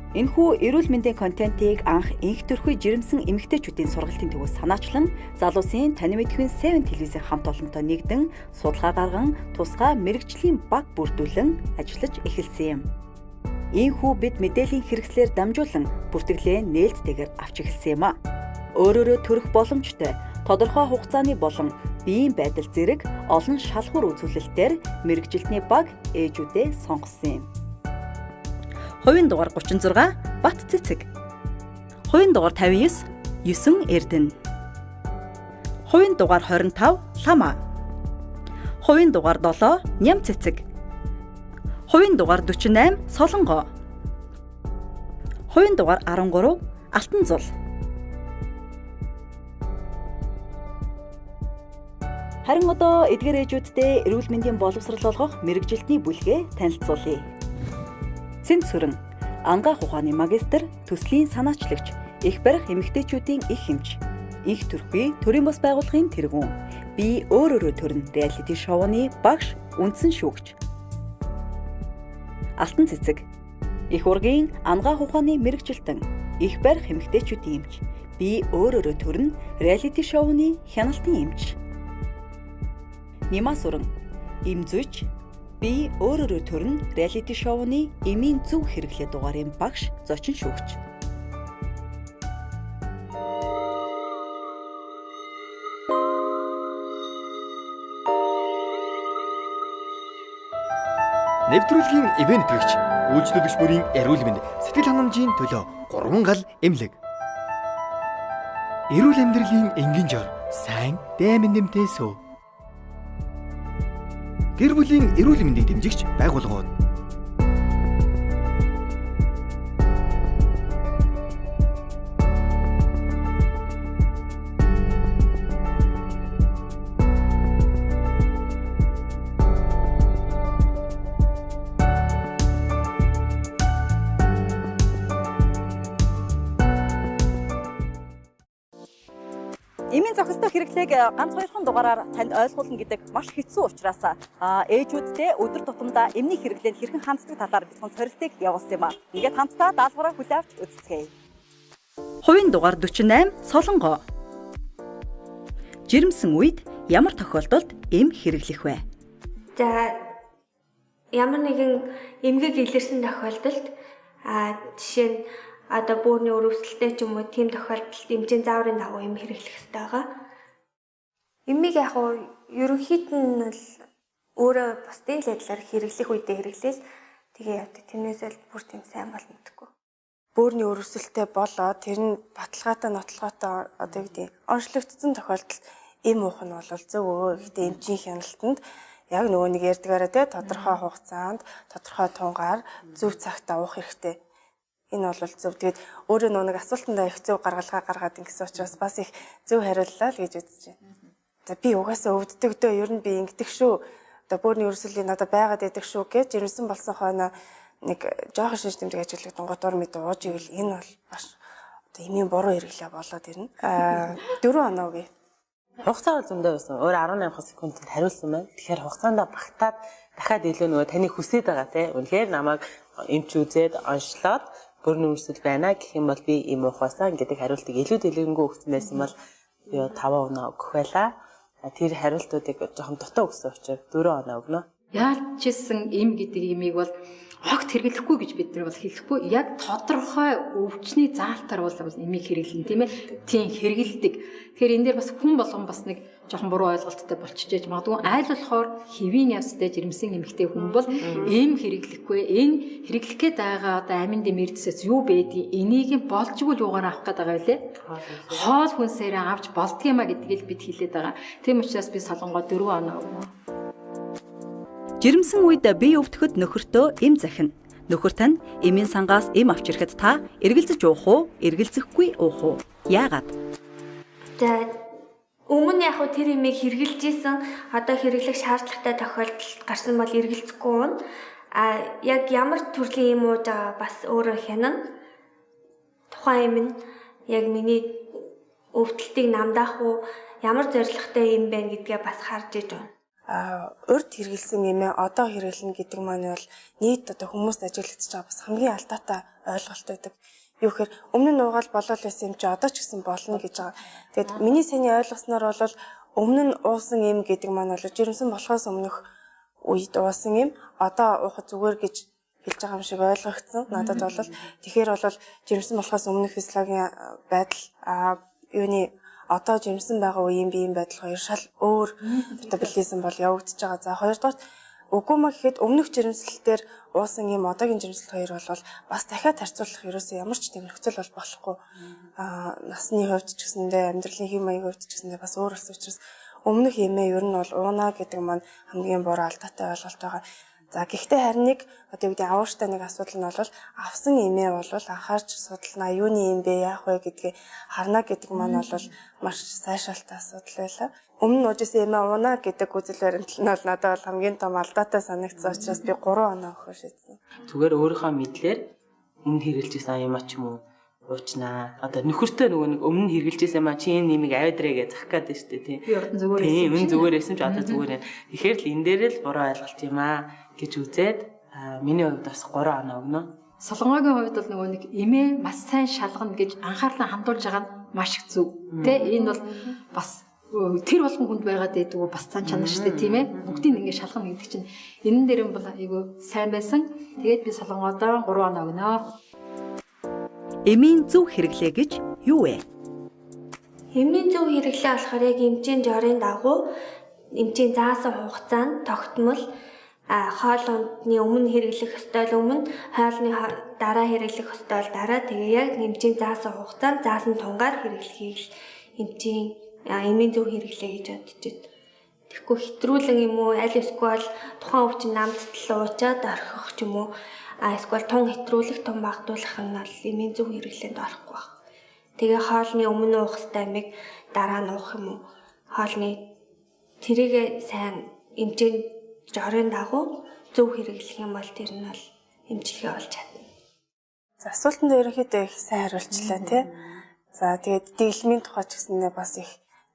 Энэхүү эрүүл мэндийн контентыг анх инх төрхүй жирэмсэн эмэгтэйчүүдийн сургалтын төвөөс санаачлан залуусын тань мэдхүйн 7 телевизийн хамт олонтой нэгдэн судалгаа гарган тусгай мэрэгжлийн баг бүрдүүлэн ажиллаж эхэлсэн юм. Ийхүү бид мэдээллийн хэрэгслээр дамжуулан бүртгэлээ нээлттэйгээр авч эхэлсэн юм а. Өөрөөрөө төрөх боломжтой тодорхой хугацааны болон биеийн байдал зэрэг олон шалгуур үзүүлэлтээр мэрэгжилтний баг ээжүүдээ сонгосон юм. Хувийн дугаар 36 Бат цэцэг. Хувийн дугаар 59 9 Эрдэнэ. Хувийн дугаар 25 Лама. Хувийн дугаар 7 Ням цэцэг. Хувийн дугаар 48 Солонго. Хувийн дугаар 13 Алтан зул. Харин одоо эдгээр ээжүүдтэй эрүүл мэндийн боловсрол олгох мэрэгжилтний бүлгээ танилцуулъя. Цэнцүрэн, ангаах ухааны магистр, төслийн санаачлагч, их барих эмэгтэйчүүдийн их хэмж, инх төрхий төрийн бас байгууллагын тэргүүн, би өөрөөрөө төрнө реалити шоуны багш, үндсэн шүүгч. Алтан цэцэг, их ургийн ангаах ухааны мэрэгжилтэн, их барих эмэгтэйчүүдийн эмч, би өөрөөрөө төрнө реалити шоуны хяналтын эмч. Нимасүрэн, эмзүйч, би өөрөөрөө төрнө реалити шоуны эмийн зөв хэрэглээ дугаарын багш, зочин шүүгч. Нэвтрүүлгийн ивент нэтгэгч, үйлчлүүлэгч бүрийн эрүүл мэнд, сэтгэл ханамжийн төлөө 3 гал эмнэлэг. Эрүүл амьдралын энгийн жор, сайн дайман нэмтэй сөв. Гэр бүлийн эрүүл мэндийг дэмжигч байгууллагууд. Эмийн зохистой хэрэглээг ганц хоёрхан дугаараар танд ойлгуулна гэдэг маш хэцүү учраас ээжүүдтэй өдөр тутамдаа эмний хэрэглээнд хэрхэн ханддаг талаар бяцхан сорилтыг явуулсан юм а. Ингээд хамтдаа даалгавраа хүлээн авч үзцгээе. Хувийн дугаар 48 Солонго. Жирэмсэн үед ямар тохиолдолд эм хэрэглэх вэ? За ямар нэгэн эмгэг илэрсэн тохиолдолд жишээ нь одоо бөөрийн өрөвсөлтэй ч юм уу тийм тохиолдолд эмчийн зааврын дагуу эм хэрэглэх хэрэгтэй байгаа. Эмийг яг нь ерөнхийд нь л өөрөө бусдын байдлаар хэрэглэх үедээ хэрэглээл тэгээ явдаг. Тэрнээс л бүр тийм сайн бол мэдхгүй. Бөөрийн өрөвсөлтэй болоо тэр нь баталгаатай нотлогоотой одоо гэдэг онцлогдсон тохиолдолд эм уух нь бол зөв. Гэхдээ эмчийн хяналтанд яг нөгөө нэг ярьдгаараа те тодорхой хугацаанд тодорхой тунгаар зөв цагтаа уух хэрэгтэй. Энэ бол зөв. Тэгээд өөрөө нэг асуултандаа их зөв гаргалгаа гаргаад ингэсэн учраас бас их зөв хариуллаа л гэж үзэж байна. За би угаасаа өвддөг дөө ер нь би ингэдэг шүү. Одоо бөөрийн өрсөлийн надад байгаад байдаг шүү гэж жирэмсэн болсон хойно нэг жоохон шинж тэмдэг ажиглагдсан готор мэд ууж ивэл энэ бол маш одоо эмийн буруу хэрэглээ болоод ирнэ. 4 оноо үгүй. Хугацаа бол зөндөө байсан. Өөр 18 секундэд хариулсан байна. Тэгэхээр хугацаанд багтаад дахиад илүү нөгөө таны хүсэж байгаа те. Үнэхээр намайг эмч үзээд онцлоод бөөрийн өрсөл байна гэх юм бол би эм ухаасаа гэдэг хариултыг илүү дэлгэнгүй өгсөн байсан бол би 5 оноо өгөх байлаа. Тэр хариултуудыг жоохон дутуу өгсөн учраас 4 оноо өгнө. Яалчилсан эм гэдэг имийг бол огт хэрэглэхгүй гэж бид нар бол хэлэхгүй. Яг тодорхой өвчний заалтаар бол эмийг хэрэглэн тийм ээ. Тийм хэрэгэлдэг. Тэгэхээр энэ дээр бас хүн болгон бас нэг жоохон буруу ойлголттой болчихж магадгүй. Айл болохоор хэвийн явцтай жирэмсэн эмэгтэй хүн бол эм хэрэглэхгүй. Энэ хэрэглэх гээд байгаа одоо амин дэм эрдэсээс юу байдгийг энийг болжгүй юугаар авах гээд байгаа вэ? Хоол хүнсээрээ авч болдгиймаа гэдгийг бид хэлээд байгаа. Тийм учраас би солонгоо 4 оноо өгнө. Жирэмсэн үед бие өвдөхөд нөхөртөө эм захина. Нөхөр тань эмийн сангаас эм авч ирэхэд та эргэлзэж уух уу, эргэлзэхгүй уух уу? Яагаад? За өмнө яг тэр эмийг хэрглэж исэн одоо хэрэглэх шаардлагатай тохиолдолд гарсан бол эргэлзэхгүй уун. Яг ямар төрлийн эм ууж байгаа бас өөрөө хянана. Тухайн эм нь яг миний өвдөлтийг намдаах уу, ямар зорилготой эм бэ гэдгээ бас харж иж байна. урд хэрэгэлсэн эмээ одоо хэрэглэнэ гэдэг маань бол нийт одоо хүмүүст ажиглагдаж байгаа бас хамгийн алдаатай ойлголт байдаг. Юу гэхээр өмнө нь уугаал болол байсан юм чи одоо ч гэсэн болно гэж байгаа. Тэгэд миний саний ойлгосноор бол өмнө нь уусан юм гэдэг маань бол жирэмсэн болохоос өмнөх үед уусан юм одоо уухад зүгээр гэж хэлж байгаа юм шиг ойлгогдсон. Надад бол тэгэхээр бол жирэмсэн болохоос өмнөх физиологийн байдал юуны одоо жирэмсэн байгаа үеийн биеийн байдал хоёр шал өөр метаболизм бол явагдаж байгаа. За хоёрдугаар үгүй маа гэхэд өмнөх жирэмслэлтээр уусан юм одоогийн жирэмслэлт хоёр бол бас дахиад харьцуулах ерөөсөө ямар ч тийм нөхцөл бол болохгүй. Насны хувьд ч гэсэндээ амьдралын хэм маягийн хувьд ч гэсэндээ бас өөр болсон учраас өмнөх эмээ ер нь бол уунаа гэдэг маань хамгийн буруу алдаатай ойлголт байгаа. За гэхдээ харин нэг одоо юу гэдэг авууштай нэг асуудал нь бол авсан эмээ бол анхаарч судална юуны юм бэ яах вэ гэдгийг харна гэдэг маань бол маш сайшаалтай асуудал байлаа. Өмнө нь уужсэн эмээ уунаа гэдэг үзэл баримтлал нь бол надад бол хамгийн том алдаатай санагдсан учраас би 3 оноо өгөх шийдсэн. Зүгээр өөрийнхөө мэдлэр өмнө хэрэгжилжсэн юм а ч юм уу уучнаа. Одоо нөхөртөө нөгөө нэг өмнө хэрэгжилжсэн юм а чи энэ нэмийг авидрээ гэж зах гээд байна шүү дээ тийм. Би урд нь зүгээр тийм энэ зүгээр байсан ч одоо зүгээр юм. Тэгэхээр л энэ дээр л буруу ойлголт юм а гэж үзээд миний хувьд бас 3 оноо өгнө. Солонгогийн хувьд бол нөгөө нэг эмээ маш сайн шалгана гэж анхаарлаа хандуулж байгаа нь маш их зөв. Тэ энэ бол бас тэр болгон хүнд байгаад байдгүй бас цаан чанар шүү дээ тийм ээ. Бүгдийг ингэ шалгана гэдэг чинь энэ дээр нь бол айгүй сайн байсан. Тэгээд би солонгодоо 3 оноо өгнө. Эмийн зөв хэрэглээ гэж юу вэ? Эмийн зөв хэрэглээ болохоор яг эмчийн жорын дагуу эмчийн заасан хугацаанд тогтмол хоол ундны өмнө хэрэглэх ёстой л өмнө, хоолны дараа хэрэглэх ёстой л дараа. Тэгээ яг эмчийн заасан хугацаанд заасан тунгаар хэрэглэхийг эмчийн эмийн зөв хэрэглээ гэж бодож байна. Тэгэхгүй хэтрүүлэн юм уу, аль эсвэл тухайн өвчин намдтал уучаад орхих ч юм уу, эсвэл тун хэтрүүлэх, тун багтуулах нь бол эмийн зөв хэрэглээнд орохгүй байна. Тэгээ хоолны өмнө уух ёстой амиг дараа нь уух юм уу? Хоолны тэрийг сайн эмчийн жорын дагуу зөв хэрэглэх юм бол тэр нь бол эмчилгээ болж чадна. За асуултанд ерөнхийдөө их сайн хариулчлаа тий. За тэгээд дэглэмийн тухай ч гэсэндээ бас их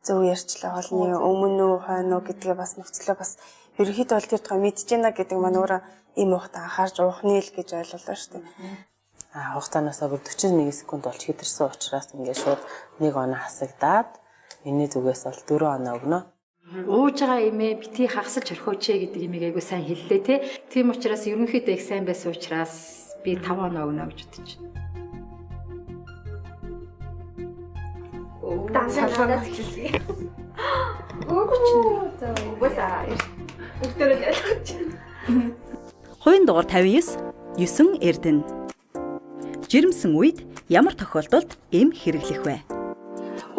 зөв ярьчлаа. Хоолны өмнө үү, хойно уу гэдгээ бас нөхцөлөө бас ерөнхийдөө бол тэр тухай мэдж байна гэдэг маань өөрөө ийм ухт анхаарч уухны л гэж ойлголоо шүү дээ. Хугацаанаасаа бүр 41 секунд болж хэтэрсэн учраас ингээд шууд 1 оноо хасагдаад миний зүгээс бол 4 оноо өгнө. Ууж байгаа эмээ битгий хагасж орхиоч гэдэг имийг айгу сайн хэллээ те. Тийм учраас ерөнхийдөө их сайн байсан учраас би 5 оноо өгнө гэж бодож байна. Дамжуулаад хэлье. Өгөөч. Угсаа. Өгтөрөл ялгаж байна. Хувийн дугаар 59 9 Эрдэнэ. Жирэмсэн үед ямар тохиолдолд эм хэрэглэх вэ?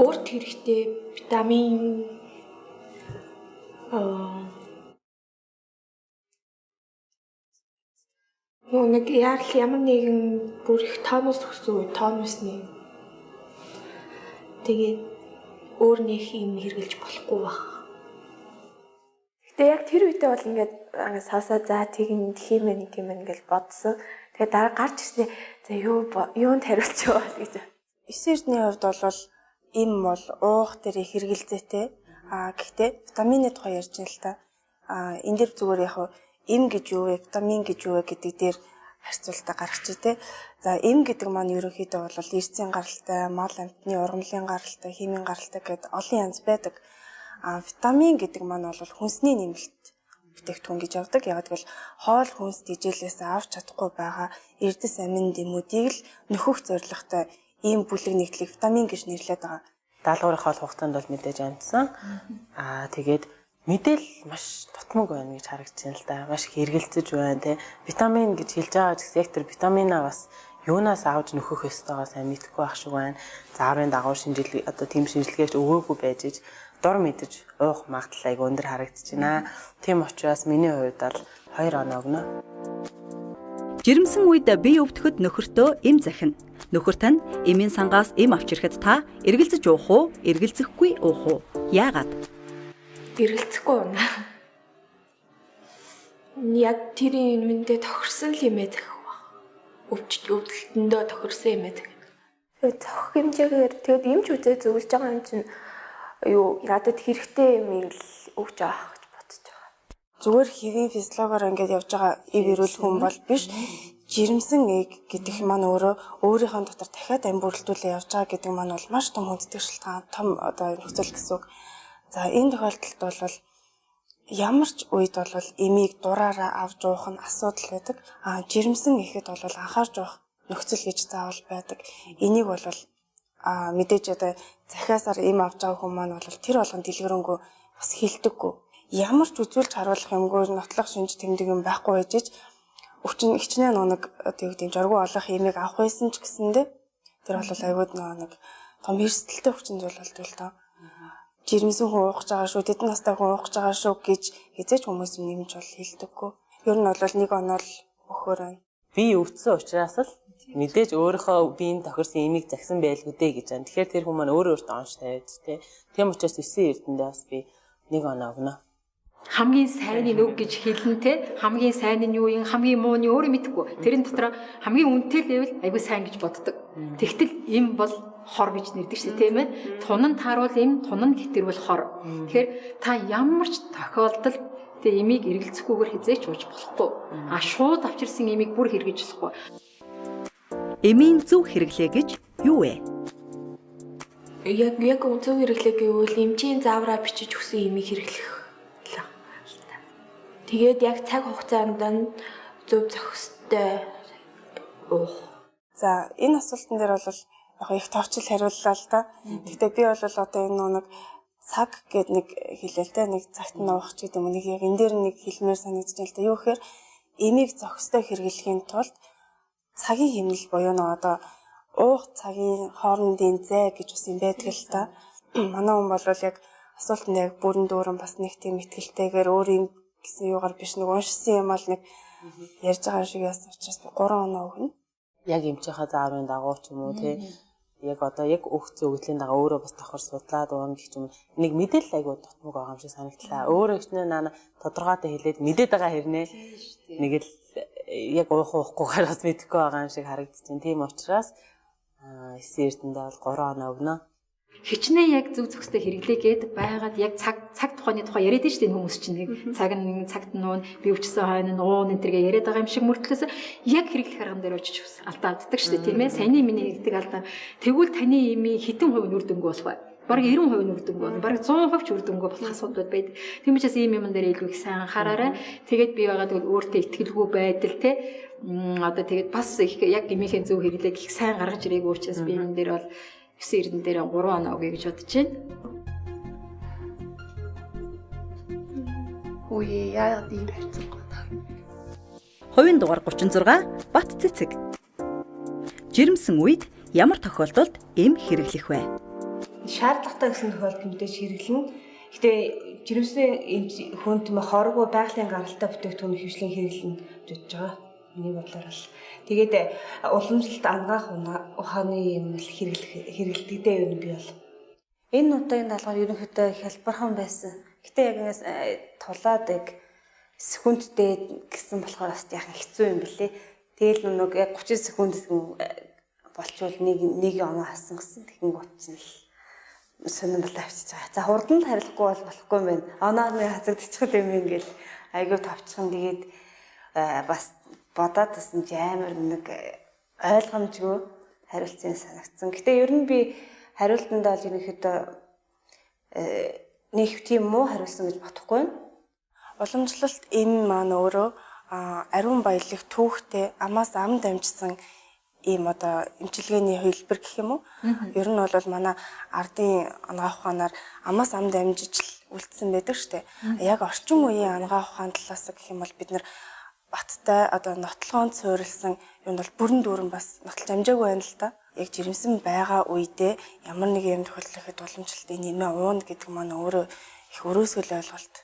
Өөрт хэрэгтэй витамин нэг ямар нэгэн бүр их тонус өссөн тонусны тэгээд өөр нэг юм хэрглэж болохгүй баг. Гэтэ яг тэр үедээ бол ингээд саасаа за тэгин тийм нэг юм ингээд бодсон. Тэгээд дараа гарч ирснээр за юунд хариулж байгаа гэж. 9 эрдний хувьд бол им бол уух дээр хэрэгэлзээтэй. Гэхдээ витамины тухай ярьж байна л та. Энэ дэр зүгээр яг им гэж юу вэ, витамин гэж юу вэ гэдэг дээр харьцуултаа гаргачих тий. За им гэдэг маань ерөнхийдөө бол эрсийн гаралтай, мал амьтны ургамлын гаралтай, химийн гаралтай гэдэг олон янз байдаг. Витамин гэдэг маань бол хүнсний нэмэлт бүтээгдэхүүн гэж явдаг. Яг гэвэл хоол хүнс тэжээлээс авч чадахгүй байгаа эрдэс амин дэмүүдийг л нөхөх зорилготой ийм бүлэг нэгдлийг витамин гэж нэрлэдэг байгаа. Даалгаврын хоол хугацаанд бол мэдээж амжсан. Тэгээд мэдээл маш тутмаг байна гэж харагдаж байна л да. Маш их эргэлзэж байна те. Витамин гэж хэлж байгаа ч гэсэн яг тэр витаминаа бас юунаас авч нөхөх ёстойгоо сайн мэдэхгүй байх шиг байна. Зааврын дагуу шинжилгээ одоо тийм шинжилгээч өгөөгүй байж ич дор мэдэж уух магадлал айгу өндөр харагдаж байна. Тийм учраас миний хувьд бол 2 оноо өгнө. Жирэмсэн үед бие өвдөхөд нөхөртөө эм захина. Нөхөр тань эмийн сангаас эм авчирхэд та эргэлзэж уух уу, эргэлзэхгүй уух уу? Яагаад? Эргэлзэхгүй уна. Яг тэрийн юмдээ тохирсон л юмээ захих ба. Өвдөлтөндөө тохирсон юмээ захих. Тэгээд зохих хэмжээгээр тэгээд эмч үзээ зөвлөж байгаа юм чинь юу надад хэрэгтэй юм ил өгч авах гэж бодож байгаа. Зүгээр хэвийн физиологоор ингээд явж байгаа эв эрүүл хүн бол биш. Жирэмсэн эг гэдэг маань өөрийнхөө дотор дахиад ам бүрэлдүүлээ явж байгаа гэдэг маань бол маш том хүндэтгэх шалтгаан, том одоо нөхцөл гэсэн үг. За энэ тохиолдолд бол ямар ч үед бол эмийг дураараа авч уух нь асуудал байдаг. Жирэмсэн ихэд бол анхаарч уух нөхцөл гэж заавал байдаг. Энийг бол мэдээж одоо захиасаар эм авч байгаа хүмүүс маань бол тэр болгон дэлгэрэнгүй бас хилдэггүй. Ямар ч үзүүлж харуулах юмгүй нотлох шинж тэмдэг юм байхгүй байж өвчин хичнээн нэг одоо юу гэдэг жоргуу олох эмийг авах байсан ч гэсэндээ тэр бол аюуд нэг том эрсдэлтэй өвчин зүйл болдог л тоо. Жирэмсэн хүн уух гэж байгаа шүү, тэдэн настай хүн уух гэж байгаа шүү гэж хизээч хүмүүс нэмж бол хэлдэггүй. Ер нь бол нэг онол өхөр байна. Би өвдсөн учраас л мэдээж өөрийнхөө биеийн тохирсон эмийг загсан байлгүй дээ гэж байна. Тэгэхээр тэр хүмүүс маань өөртөө онш тавиад тий. Тийм учраас 9 эрдэндээ бас би 1 оноо өгнө. Хамгийн сайн нь үг гэж хэлнэ те, хамгийн сайн нь юу юм, хамгийн муу нь өөрөө мэдэхгүй. Тэрэн дотор хамгийн үнэтэй левел айгүй сайн гэж боддог. Тэгтэл им бол хор гэж нэрдэг шүү тийм ээ. Тун нь тааруул им, тун нь гэтэрвэл хор. Тэгэхээр та ямар ч тохиолдолд тэ имийг эргэлзэхгүйгээр хизээч ууж болохгүй. Шууд авчирсан имийг бүр хэрэгжиж болохгүй. Эмийн зөв хэрэглээ гэж юу вэ? Яг зөв хэрэглээ гэвэл эмчийн заавраа бичиж өгсөн эмийг хэрэглэх. Тэгээд яг цаг хугацаанд нь зөв зохистой уух. За энэ асуултан дээр бол яг их товчл хариуллаа л да. Гэхдээ би бол одоо энэ нэг цаг гэд нэг хэлэлтэй нэг цагт нь уух ч гэдэг юм нэг яг энэ дээр нэг хэлмээр санагдаж байна л да. Юу гэхээр энийг зохистой хэрэглэхийн тулд цагийн хэмнэл буюу нөө одоо уух цагийн хоорондын зай гэж бас юм байдаг л да. Манай хүн бол яг асуултанд яг бүрэн дүүрэн бас нэг тийм ихтгэлтэйгээр өөрийн гэсэн юугаар биш нэг уншсан юм ал нэг ярьж байгаа шиг яасан учраас 3 оноо өгнө. Яг эмчийнхаа зааврын дагуу ч юм уу тий. Яг одоо яг өгцөн өгөгдлийн дагуу өөрөө бас давхар судлаад уурна гэх юм. Нэг мэдээлэл айгуу дутмаг байгаа юм шиг санагдлаа. Өөрөө ихнээ наа тодорхойтой хэлээд мэдээд байгаа хэрнээ. Нэг л яг уухгүйгээр бас мэдэхгүй байгаа юм шиг харагдаж байна. Тийм учраас 9 эрдэндээ бол 3 оноо өгнө. Хичнээн яг зөв зөвхөстэй хэрэглээгээд байгаад яг цаг тухайны тухай яриад штеп энэ хүмүүс чинь нэг цагт нуун би өвчсөн хойно нуун энэ төргээ яриад байгаа юм шиг мөртлөөс яг хэрэглэх арган дээр очиж алдаа алддаг штеп тийм ээ саяны миний нэгдэг алдаа тэгвэл таны имийн хэдэн хувь үр дүнгүй болох вэ? Бараг 90% үр дүнгүй байна. Бараг 100% ч үр дүнгүй болох асуудал байдаг. Тийм учраас ийм юм дээр илүү их сайн анхаараарай. Тэгээд би байгаа тэгвэл өөртөө итгэлгүй байдал те одоо тэгээд бас их яг имийнхээ зөв хэрэглээг их сайн гаргаж ирээгүй учраас би энэ дээр бол 9 эрдэн дээр 3 оноо өгье гэж бодож байна. Үе яагаад ийм хайцсан гоо. Хувийн дугаар 36 Бат цэцэг. Жирэмсэн үед ямар тохиолдолд эм хэрэглэх вэ? Шаардлагатай гэсэн тохиолдолд мэдээж хэрэглэнэ. Гэтэ жирэмсэн хүн тийм хоргүй байгалийн гаралтай бүтээгдэхүүн хөвшлийн хэрэглэнэ гэж бодож байгаа. Миний бодлоор бол тэгээд уламжлалт ангаах ухааны юм хэрэглэдэгтэй юм би бол. Энэ удаагийн даалгавар ерөнхийдөө хялбархан байсан. Гэтэ яг ингээс тулаад яг секундтэй гэсэн болохоор бас яхан хэцүү юм билээ. Тэгэл нэг яг 30 секунд болчвол нэг оноо хасан гэсэн тэгэн гутсан л сонирхол авчиж байгаа. За хурдан харилцахгүй бол болохгүй юм байна. Оноо нэг хазагдчих юм ингээл айгүй товчхон тэгээд бас бодоод тасан чи амар нэг ойлгомжгүй хариулцсан санагдсан. Гэтэ ер нь би хариултанд бол ерөнхийдөө нэг тийм муу хариулсан гэж бодохгүй. Уламжлалт эм маань өөрөө ариун баялаг түүхтэй амаас ам дамжсан ийм одоо эмчилгээний хэлбэр гэх юм уу? Ер нь бол манай ардын ангаах ухаанаар амаас ам дамжиж үлдсэн байдаг штэ. Яг орчин үеийн ангаах ухаан талаас гэх юм бол бид нар баттай одоо нотлогоонд суурилсан юм бол бүрэн дүүрэн бас нотолж амжаагүй байна л да. Яг жирэмсэн байгаа үедээ ямар нэг юм тохиолдлоход уламжлалтын нэмээ уун гэдэг маань өөрөө их өрөөсгөл ойлголт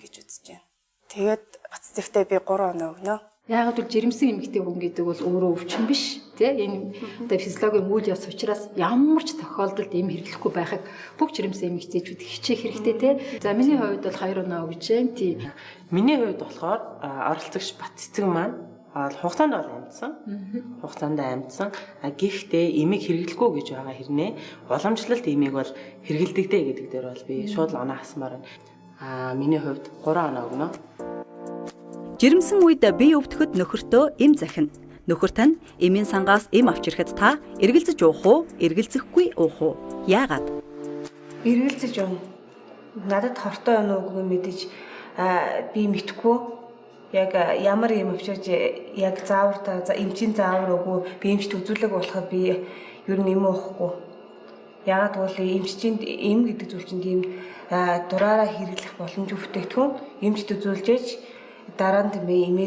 гэж үзэж байна. Тэгээд баццэгтээ би 3 оноо өгнө. Яг л жирэмсэн эмэгтэй хүн гэдэг бол өөрөө өвчин биш тий энэ одоо физиологийн үйл явц учраас ямар ч тохиолдолд эм хэрэглэхгүй байхыг бүх жирэмсэн эмэгтэйчүүд хичээх хэрэгтэй тий. За миний хувьд бол 2 оноо өгж байна тий. Миний хувьд болохоор оролцогч бат цэцэг маань хугацаанд бол амьдсан. Хугацаанд амьдсан. Гэхдээ эмийг хэрэглэхгүй гэж байгаа хэрнээ уламжлалт эмийг бол хэрэгэлдэг дээ гэдэг дээр бол би шууд оноо хасмаар байна. Миний хувьд 3 оноо өгнө. Жирэмсэн үед бие өвдөхөд нөхөртөө эм захина. Нөхөр тань эмийн сангаас эм авч ирэхэд та эргэлзэж уух уу, эргэлзэхгүй уух уу? Яагаад? Эргэлзэж уун. Надад хортой байна уугүй мэдээж би мэдхгүй. Яг ямар юм авчирч яг заавар эмчийн заавар өгөө би эмчт үзүүлэг болоход би ер нь юм уухгүй. Яагаад гэвэл эмчийн эм гэдэг зүйл чинь тийм дураараа хэрэглэх боломж бүтээгдэхүүн эмчт үзүүлжээж дараа нь тийм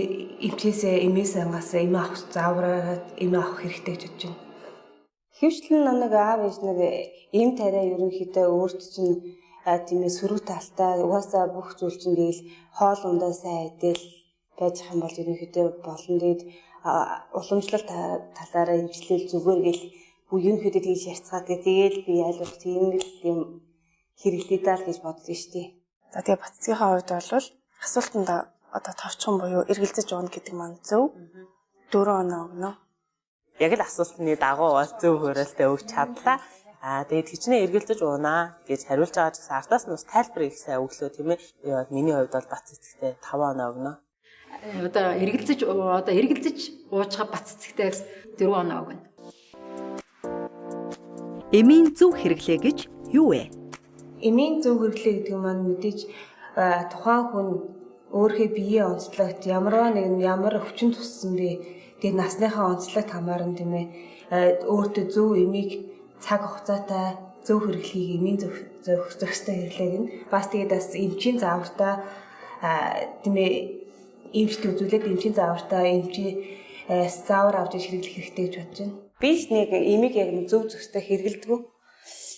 эмчээсээ эмээс ангаас эм авах заавраараа эм авах хэрэгтэй гэж бодож байна. Хөвчлэн нэг аав ээж нэг эм тариа ерөнхийдөө өөрт чинь тийм сөрөг талтай угаасаа бүх зүйл чинь гээл хоол ундаа сайн идэл байж хам бол ерөнхийдөө болно. Тэгээд уламжлалт талаараа эмчлэл зүгээр гээл ерөнхийдөө тэгж ярьцгаад тэгээл би айлуулах тийм л юм хэрэглэе даа гэж боддог шүү дээ. За тэгээ баццгийнхаа хувьд бол асуултанд одоо товчхон буюу эргэлзэж уuna гэдэг маань зөв 4 оноо өгнө. Яг л асуултны дагуу бол зөв хуурайлтаа өгч чадлаа. Тэгээд хичнээн эргэлзэж уунаа гэж хариулж байгаа ч гэсэн ардаас нь бас тайлбар их сайн өглөө тийм ээ. Миний хувьд бол бац цэцэгтэй 5 оноо өгнө. Одоо эргэлзэж уучгаа бац цэцэгтэй 4 оноо өгнө. Эмийн зөв хэрэглээ гэж юу вэ? Эмийн зөв хэрэглээ гэдэг маань мэдээж тухайн хүн өөрийнхөө биеийн онцлогт ямар өвчин туссан бэ? Тэгээд насныхаа онцлогт хамаарна тийм ээ. Өөртөө зөв эмийг цаг хугацаатай зөв хэрэглэхийг эмийн зохистой хэрэглээг нь бас тэгээд бас эмчийн заавартай тийм ээ эмчт үзүүлээд эмчийн заавартай заавар авч хэрэглэх хэрэгтэй гэж бодож байна. Би ч нэг эмийг яг зөв зохистой хэрэглэдэг.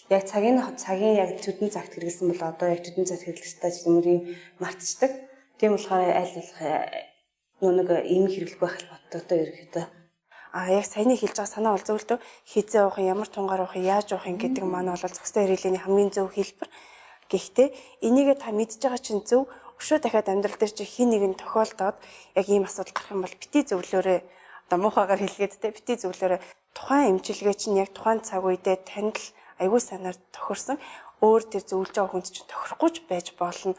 Яг цагийн яг төдөн цагт хэрэглэсэн бол одоо яг төдөн цагт хэрэглэх стаж юмрын мартчихдаг. Тийм болохоор аль болох нэг эм хэрэглэх байх боддог ерөөхдөө. Яг саяны хэлж байгаа санаа бол зөвлөдөө хизээ уух ямар тунгаар уух яаж уух гэдэг маань бол зохистой хэрэглээний хамгийн зөв хэлбэр. Гэхдээ энийгээ та мэдж байгаа чинь зөв өшөө дахиад амьдрал дээр чи хин нэгэн тохиолдоод яг ийм асуудал гарах юм бол бити зөвлөөрэй. Одоо муухайгаар хэлгээд те бити зөвлөөрэй. Тухайн эмчилгээ чинь яг тухайн цаг үедээ танд л аягүй санаар тохирсон өөр тэр зөвлөж байгаа хүнд чинь тохирохгүй ч байж болно.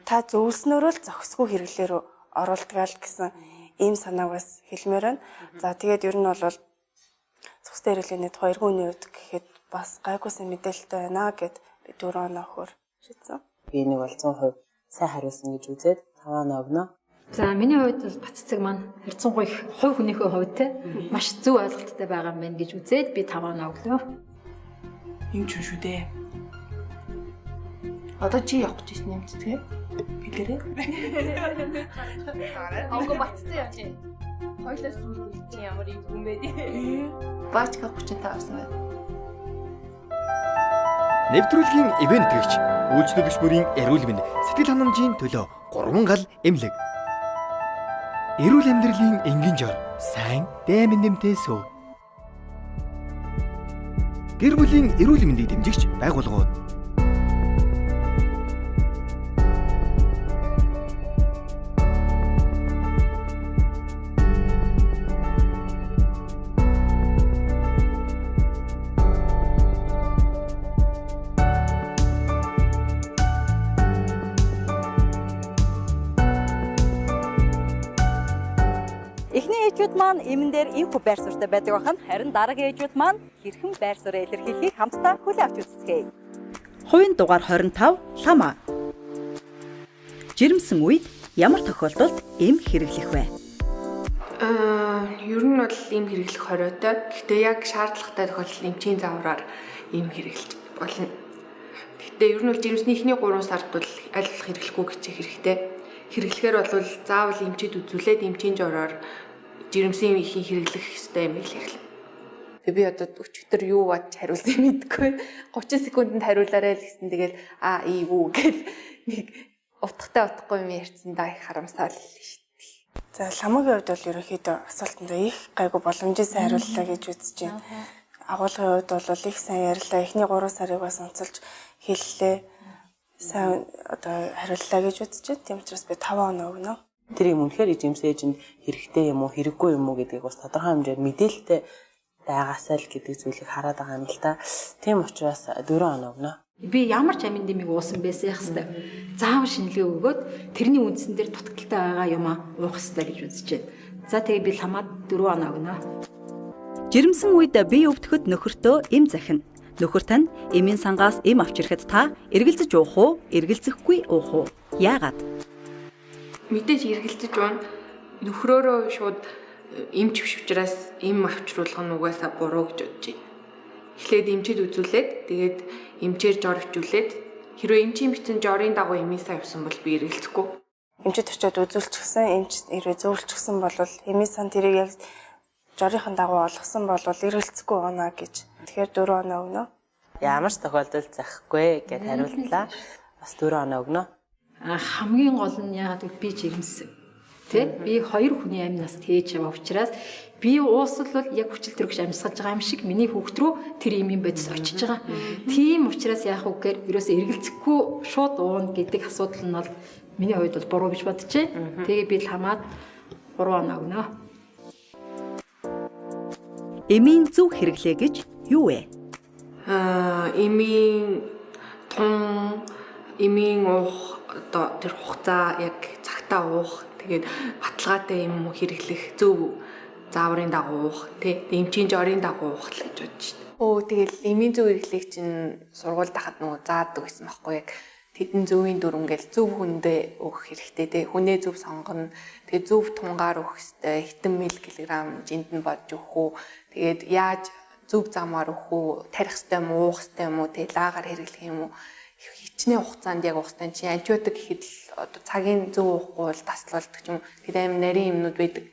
Та зөвлснөөрөө л зохисгүй хэрэглээ рүү оруулдаг л гэсэн ийм санааг бас хэлмээр байна. За тэгээд ер нь бол зохистой хэрэглээний тухай эргүүний үед гэхэд бас гайгүйсэн мэдээлэлтэй байна гэд би 4 оноо өгөхөөр шийдсэн. Би нэг бол 100% сайн хариулсан гэж үзээд 5 оноо өгнө. За миний хувьд бол бац цэцэг маань харьцангуй их хувь хүнийхээ хувьд те маш зөв ойлголттой байгаа юм байна гэж үзээд би 5 оноо өглөө. Юм ч шүү дээ. Одоо чи явах гэж ирсэн юм цэцгээ? Хэлээрэй. Авга бацтай яа чи. Хойлоос үлдсэн ямар юм бэ? Баач авах гэж таарсан байна. Нэвтрүүлгийн ивент гэгч үйлчлүүлэгч бүрийн эрүүл мэнд сэтгэл ханамжийн төлөө 3 гал эмнэлэг. Эрүүл амьдралын энгийн жор сайн дайман нэмтэй сөв. Гэр бүлийн эрүүл мэндийг дэмжигч байгууллагууд. Эхний ээжүүд маань эмэн дээр инфо байр суурьтай байдаг бахан харин дараагийн ээжүүд маань хэрхэн байр суурь илэрхийлэхийг хамтдаа хүлээн авч үзцгээе. Хувийн дугаар 25 лама. Жирэмсэн үед ямар тохиолдолд эм хэрэглэх вэ? Ер нь бол эм хэрэглэх хориотой. Гэхдээ яг шаардлагатай тохиолдолд эмчийн заавраар эм хэрэглэж болно. Гэхдээ ер нь бол жирэмсний эхний 3 сард бол аль болох хэрэглэхгүй гэчих хэрэгтэй. Хэрэглэхээр бол заавал эмчид үзүүлээд эмчийн жороор жирэмсэн ихийн хэрэглэх ёстой юм хэлээ. Би одоо өчигдөр юу бод хариулсан мэдгүй. 30 секундэд хариулаарай л гэсэн. Тэгэл юу гэл нэг утгатай юм ярьсан да их харамсал шүү дээ. За ламагийн хувьд бол ерөнхийдөө асуултанд их гайгүй боломжтой хариуллаа гэж үзэж байна. Агуулгын хувьд бол их сайн ярьлаа. Эхний 3 сарыг бас онцолж хэллээ. Сайн одоо хариуллаа гэж үзэж байна. Тийм учраас би 5 оноо өгнө. Тэр юм үнэхээр эзэмсээжинд хэрэгтэй юм уу, хэрэггүй юм уу гэдгийг бас тодорхой хэмжээр мэдээлэлтэй байгаасаа л гэдэг зүйлийг хараад байгаа юм л та. Тийм учраас 4 оноо өгнө. Би ямар ч амин дэмийг уусан байсан яах хэвээр заавал шинэлгээ өгөөд тэрний үндсэн дээр дутагдaltaй байгаа юм уух хэвээр гэж үзэж байна. За тэгээ би ламаад 4 оноо өгнө. Жирэмсэн үед бие өвдөхөд нөхөртөө эм захина. Нөхөр тань эмийн сангаас эм авч ирэхэд та эргэлзэж уух уу, эргэлзэхгүй уух уу? Яагаад? Мэдээж эргэлзэж байна. Нөхрөөрөө шууд эмч хүчраас эм авчруулах нь угаасаа буруу гэж бодож байна. Эхлээд эмчэд үзүүлээд тэгээд эмчээр жор хичүүлээд хэрвээ эмчийн бичсэн жорын дагуу эмээсээ явсан бол би эргэлзэхгүй. Эмчэд очиод үзүүлчихсэн, эмч ирээ зөвлөчихсөн бол эмийн сан тэрийг яг жорынхан дагуу олгосон бол эргэлзэхгүй оноо гэж. Тэгэхээр 4 оноо өгнө. Ямар ч тохиолдолд захгүй гэд хариултлаа. Бас 4 оноо өгнө. Хамгийн гол нь яагаад гэвэл би жирэмсэн. Тэ? Би 2 хүний амнаас тээж яваа учраас би уусвал бол яг хүчил төрөгч амьсгалж байгаа юм шиг миний хүүхд рүү тэр имийн бодис очиж байгаа. Тийм учраас яах вэ гэхээр ерөөсөө эргэлзэхгүй шууд уун гэдэг асуудал нь бол миний хувьд бол буруу гэж бодчихэ. Тэгээ би хамаад 3 оноо өгнө. Эмийн зөв хэрэглээ гэж юу вэ? Эмийн тун, эмийн уух одоо тэр хугацаа яг цагтаа уух, тэгээд баталгаатай юм хэрэглэх, зөв зааврын дагуу уух, тэг эмчийн жорын дагуу уух л гэж бодож байна. Тэгэл эмийн зөв хэрэглэх чинь сургуульд хахад нөгөө заадаг гэсэн байхгүй яг тэдэн зөвийн дүрм гэл зөв хүндээ өгөх хэрэгтэй те хүнээ зөв сонгоно тэгээ зөв тунгаар өгөх хэрэгтэй хитэн миллиграмм жинд нь бодж өгөх үү тэгээд яаж зөв замаар өгөх үү тарих хэрэгтэй юм уу уух хэрэгтэй юм уу тэгээ лагаар хэрэглэх юм уу хичнээн хугацаанд яг уухтай чи антибиотик гэхэд л одоо цагийн зөв уухгүй бол таслуулдаг ч юм тэгээд аим нарийн юмнууд байдаг.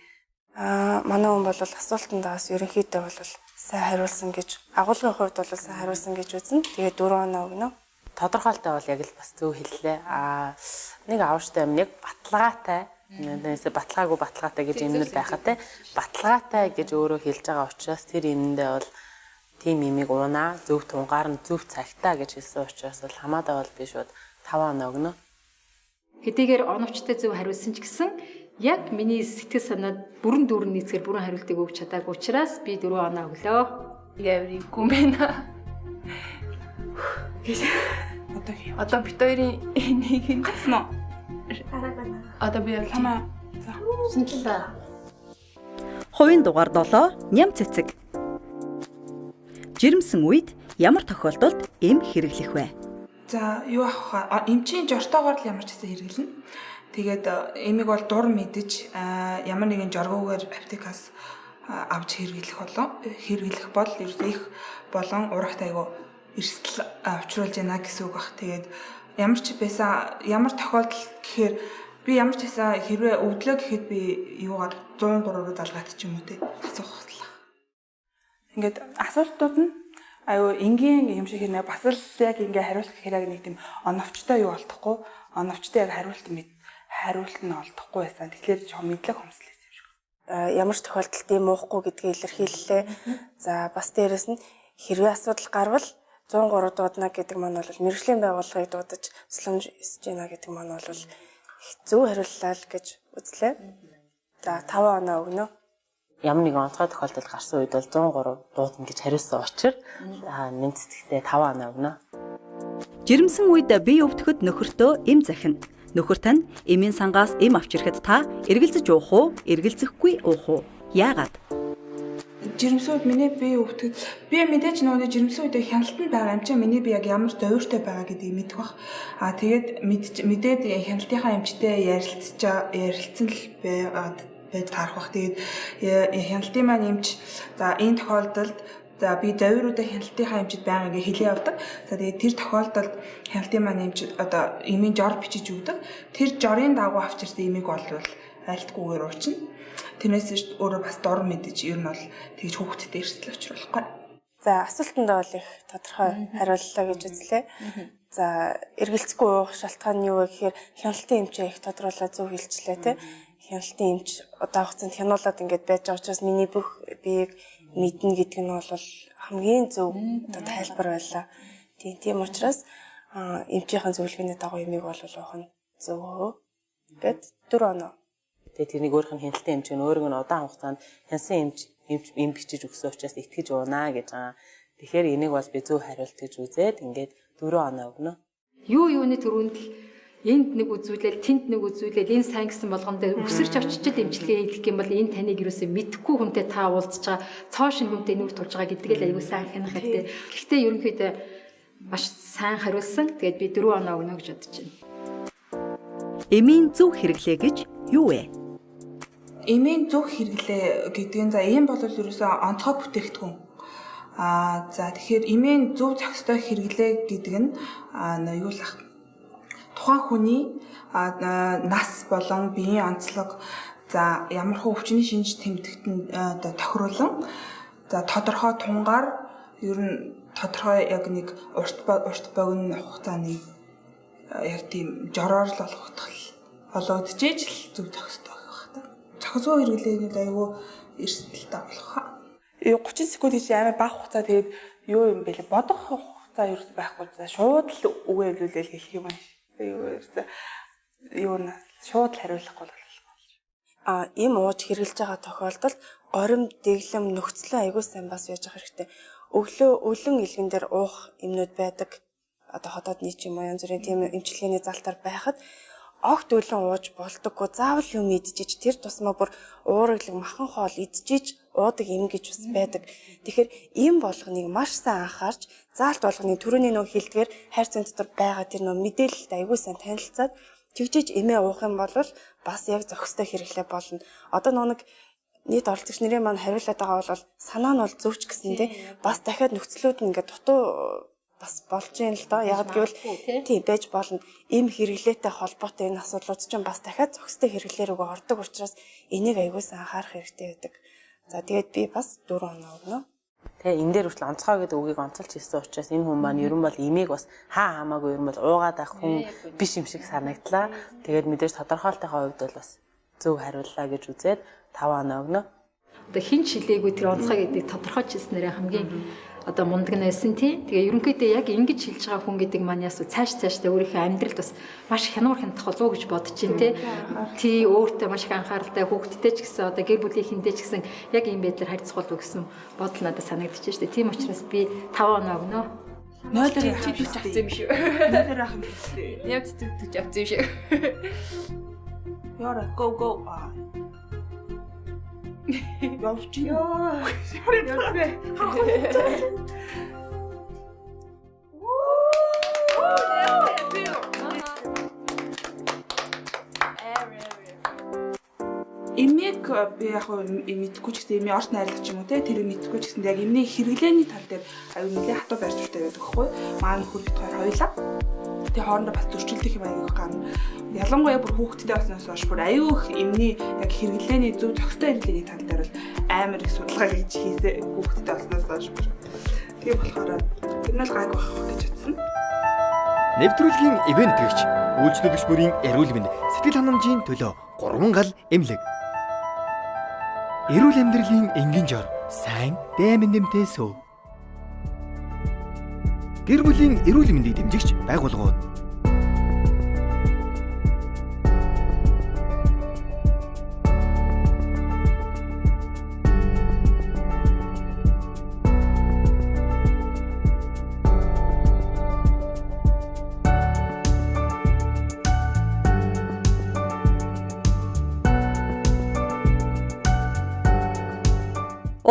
Манай хүн бол асуултанд бас ерөнхийдөө бол сайн хариулсан гэж агуулгын хувьд бол сайн хариулсан гэж үзнэ. Тэгээд 4 оноо өгнө. Тодорхойлолтой бол яг л бас зөв хэллээ. Нэг авштай юм нэг баталгаатай. Нэгээс баталгаатай гэж юмнууд байхад те баталгаатай гэж өөрөө хэлж байгаа учраас тэр юмдээ бол тийм имийг уунаа зөв тунгаар нь зөв цагтаа гэж хэлсэн учраас бол хамаадаа бол би шууд 5 оноо өгнө. Хэдийгээр оновчтой зөв хариулсан ч гэсэн яг миний сэтгэл санаад бүрэн дүүрэн нийцгээр бүрэн хариултыг өгч чадаагүй учраас би 4 оноо өглөө. Яврихгүй байна. Одоо бит хоёрын нэг юм гацсан уу? Одоо би хамаа. Шинжилээ. Хувийн дугаар 7 ням цэцэг. Жирэмсэн үед ямар тохиолдолд эм хэрэглэх вэ? За юу авах вэ? Эмчийн жортоогоор л ямар ч хэсэг хэрэглэнэ. Тэгээд эмийг бол дур мэдэж ямар нэгэн жоргоогоор аптекаас авч хэрэглэх бол ерөөсөө их болон урагт айгу эрсдэл авчруулж яана гэсэн үг бах. Тэгээд ямар тохиолдол гэхээр би ямар ч хэсэг хэрвээ өвдлөө гэхэд би юугаар 103 руу залгаад ч юм уу те асуух. Ингээд асуултууд нь аюу энгийн юм шиг нэ бас л яг ингээ хариулах гэхээр яг нэг тийм оновчтой юу олдохгүй оновчтой яг хариулт нь олдохгүй байсан. Тэгэхээр жоо мэдлэг хомслээсэн юм шиг. Ямар ч тохиолдолд ийм уухгүй гэдгийг илэрхийллээ. За бас дээрэс нь хэрвээ асуудал гарвал 103 дуудана гэдэг маань бол мэргэжлийн байгууллагыг дуудаж тусламж эсэж гинэ гэдэг маань бол их зөв хариуллаа л гэж үзлээ. За 5 оноо өгнө. Ямар нэгэн онцгой тохиолдол гарсан үед бол 103 дуудана гэж хариулсан учраас нэмцэтгэхдээ 5 оноо өгнө. Жирэмсэн үед бие өвдөхөд нөхөртөө эм захина. Нөхөр тань эмийн сангаас эм авч ирэхэд та эргэлзэж уух уу, эргэлзэхгүй уух уу? Яагаад? Жирэмсүүд миний бие өвдөхөд би мэдээж нөгөө жирэмсэн үедээ хяналтанд байгаа юм чи миний бие яг ямар зовиртой байгаа гэдгийг мэдэх бах. Тэгээд мэдээд хяналтынхаа эмчтэй ярилцсан л байж таарах бах. Тэгээд хяналтын маань эмч за энэ тохиолдолд за би зовируудаа хяналтынхаа эмчид байнга ингээ хэлээ явдаг. За тэгээд тэр тохиолдолд хяналтын маань эмч одоо эмийн жор бичиж өгдөг. Тэр жорын дагуу авчирсан эмийг болвол айлтгүйгээр уучна. Тэрнээс өөрөө бас дор мэдэж ер нь бол тэгж хүүхдэд эрсдэл учруулахгүй. За асуултанд бол их тодорхой хариуллаа гэж үзлээ. За эргэлзэхгүй уух шалтгаан нь юу вэ гэхээр хяналтын эмчээ их тодруулаад зөв хэлжлээ тий. Хяналтын эмч удаан хугацаанд хянуулаад ингээд байж байгаа учраас миний бүх биеийг мэднэ гэдэг нь бол хамгийн зөв тайлбар байлаа. Тийм учраас эмчийн зөвлөгөөний дагуу эмийг бол уух нь зөв гэд 4 оноо. Тэгээ тэрнийг өөрийнх нь хяналтын эмч нь өөрөг нь удаан хугацаанд хянсан эмч бичиж өгсөн учраас итгэж уунаа гэж байгаа. Тэгэхээр энийг бол би зөв хариулт гэж үзээд ингээд 4 оноо өгнө. Юу юуны төрөнд л энд нэг үзүүлэл, тэнд нэг үзүүлэл, энэ сайн гэсэн болгонд өсөрч очичод эмчилгээ хийх юм бол энэ таныг юусэн мэдхгүй хүнтэй та уулзж байгаа, цоошин хүнтэй нүүр тулж байгаа гэдэг л аюу сайн хянах гэдэг. Гэхдээ ерөнхийдөө маш сайн хариулсан. Тэгээд би 4 оноо өгнө гэж бодож байна. Эмийн зөв хэрэглээ гэж юу вэ? Эмийн зөв хэрэглээ гэдэг нь за ийм бол ерөөсөө онцгой бүтээгдэхүүн. За тэгэхээр эмийн зөв зохистой хэрэглээ гэдэг нь юу л ах тухайн хүний нас болон биеийн онцлог за ямархуу өвчний шинж тэмдэгтэн тохируулан за тодорхой тунгаар ер нь тодорхой яг нэг урт богино хугацааны яг тийм жороор л болгогдож иж л зөв зохистой байх та. Зохисгүй хэрэглээний аюу эрсдэлтэй болох. 30 секунд хийж амар бага хугацаа тэгээд юу юм бэ? Бодох хугацаа ерөөс байхгүй. За шууд л үгээ хэлүүлээл хэлэх юм ааш. Юу нэ шууд хариулахгүй бол ийм ууж хэрэглэж байгаа тохиолдолд горим дэглэм нөхцлөө аягүй сайн бас яаж явах хэрэгтэй. Өглөө өлөн илгэн дээр уух юмнууд байдаг. Одоо хотод нийт юм уу янз бүрийн тийм эмчилгээний залтаар байхад огт өлөн ууж болдоггүй. Заавал юм идчихэж тэр тусмаа бүр уурглаг махан хоол идчихэж уудаг юм гэж бас байдаг. Тэгэхээр ийм болгоныг маш сайн анхаарч заалт болгоныг түрүүний нөө хилдгээр хайр цэн дотор байгаа тэр нөө мэдээлэлд аягүй сайн танилцаад тэгжиж эмээ уух юм бол бас яг зохистой хэрэглээ болно. Одоо нэг нийт оролцогч нарын маань хариулаад байгаа бол санаа нь бол зөвч гэсэн тий бас дахиад нөхцлүүд нь ингээд дутуу бас болж юм л доо. Яг гэвэл тийм байж болно. Им хэрэглээтэй холбоотой энэ асуудлууд ч бас дахиад зохистой хэрэглээр өгөө ордог учраас энийг аягүй сайн анхаарах хэрэгтэй байдаг. За тэгээд би бас 4 оноо өгнө. Тэгээ энэ дээр хүртэл онцгой гэдэг үгийг онцолж хэлсэн учраас энэ хүн маань ерөн бол имийг бас хамаагүй ерөн бол уугаад байх хүн биш юм шиг санагдлаа. Тэгээд мэдээж тодорхойлтойхоо хувьд бол бас зөв хариуллаа гэж үзээд 5 оноо өгнө. Одоо хин чилээгүй тэр онцгой гэдэг тодорхойлж хэлснээр хамгийн одоо мундаг найсан тий. Тэгээ ерөнхийдөө яг ингэж хэлж байгаа хүн гэдэг маань ясуу цаашдаа өөрийнхөө амьдралд бас маш хянуур хянах болов уу гэж бодож чинь тий. Тий өөртөө маш их анхааралтай хүүхдтэй ч гэсэн одоо гэр бүлийнхэнтэй ч гэсэн яг ийм байдлаар харьцах болов гэсэн бодол надад санагдчихэж штэ. Тийм учраас би 5 оноо өгнө. 0-оор авчих авсан юм шүү. 0-оор авах юм шүү. Яв зүг авсан юм шүү. Яра go. Явж юу? Явбэ. Эмийг би яг мэдхгүй ч гэсэн эмийн орт найрлагч юм уу те тэр мэдхгүй ч гэсэн яг эмний хэрэглээний тал дээр аюу нэлээд хатуу байр суурьтай байдаг хгүй. Маань хөр бит хоёр хоёлаа. Тэгээ хоорондоо бас зөрчилдөх юм аягүй гарна. Ялангуяа бүр хүүхдтэй баснаас хойш бүр аюу их эмний яг хэрэглээний зөв зохистой хэрэглээний тал дээр бол амар их судалгаа хийж хийсээ хүүхдтэй баснаас хойш бүр. Тэгээ болохоор тэр нь л гайг байх гэж бодсон. Нэвтрүүлгийн ивент гэгч үйлчлүүлэгч бүрийн эрүүл мэнд сэтгэл ханамжийн төлөө 3 гал эмнэлэг. Эрүүл амьдралын энгийн жор сайн дайман нэмтэй сөв. Гэр бүлийн эрүүл мэндийг дэмжигч байгууллагууд.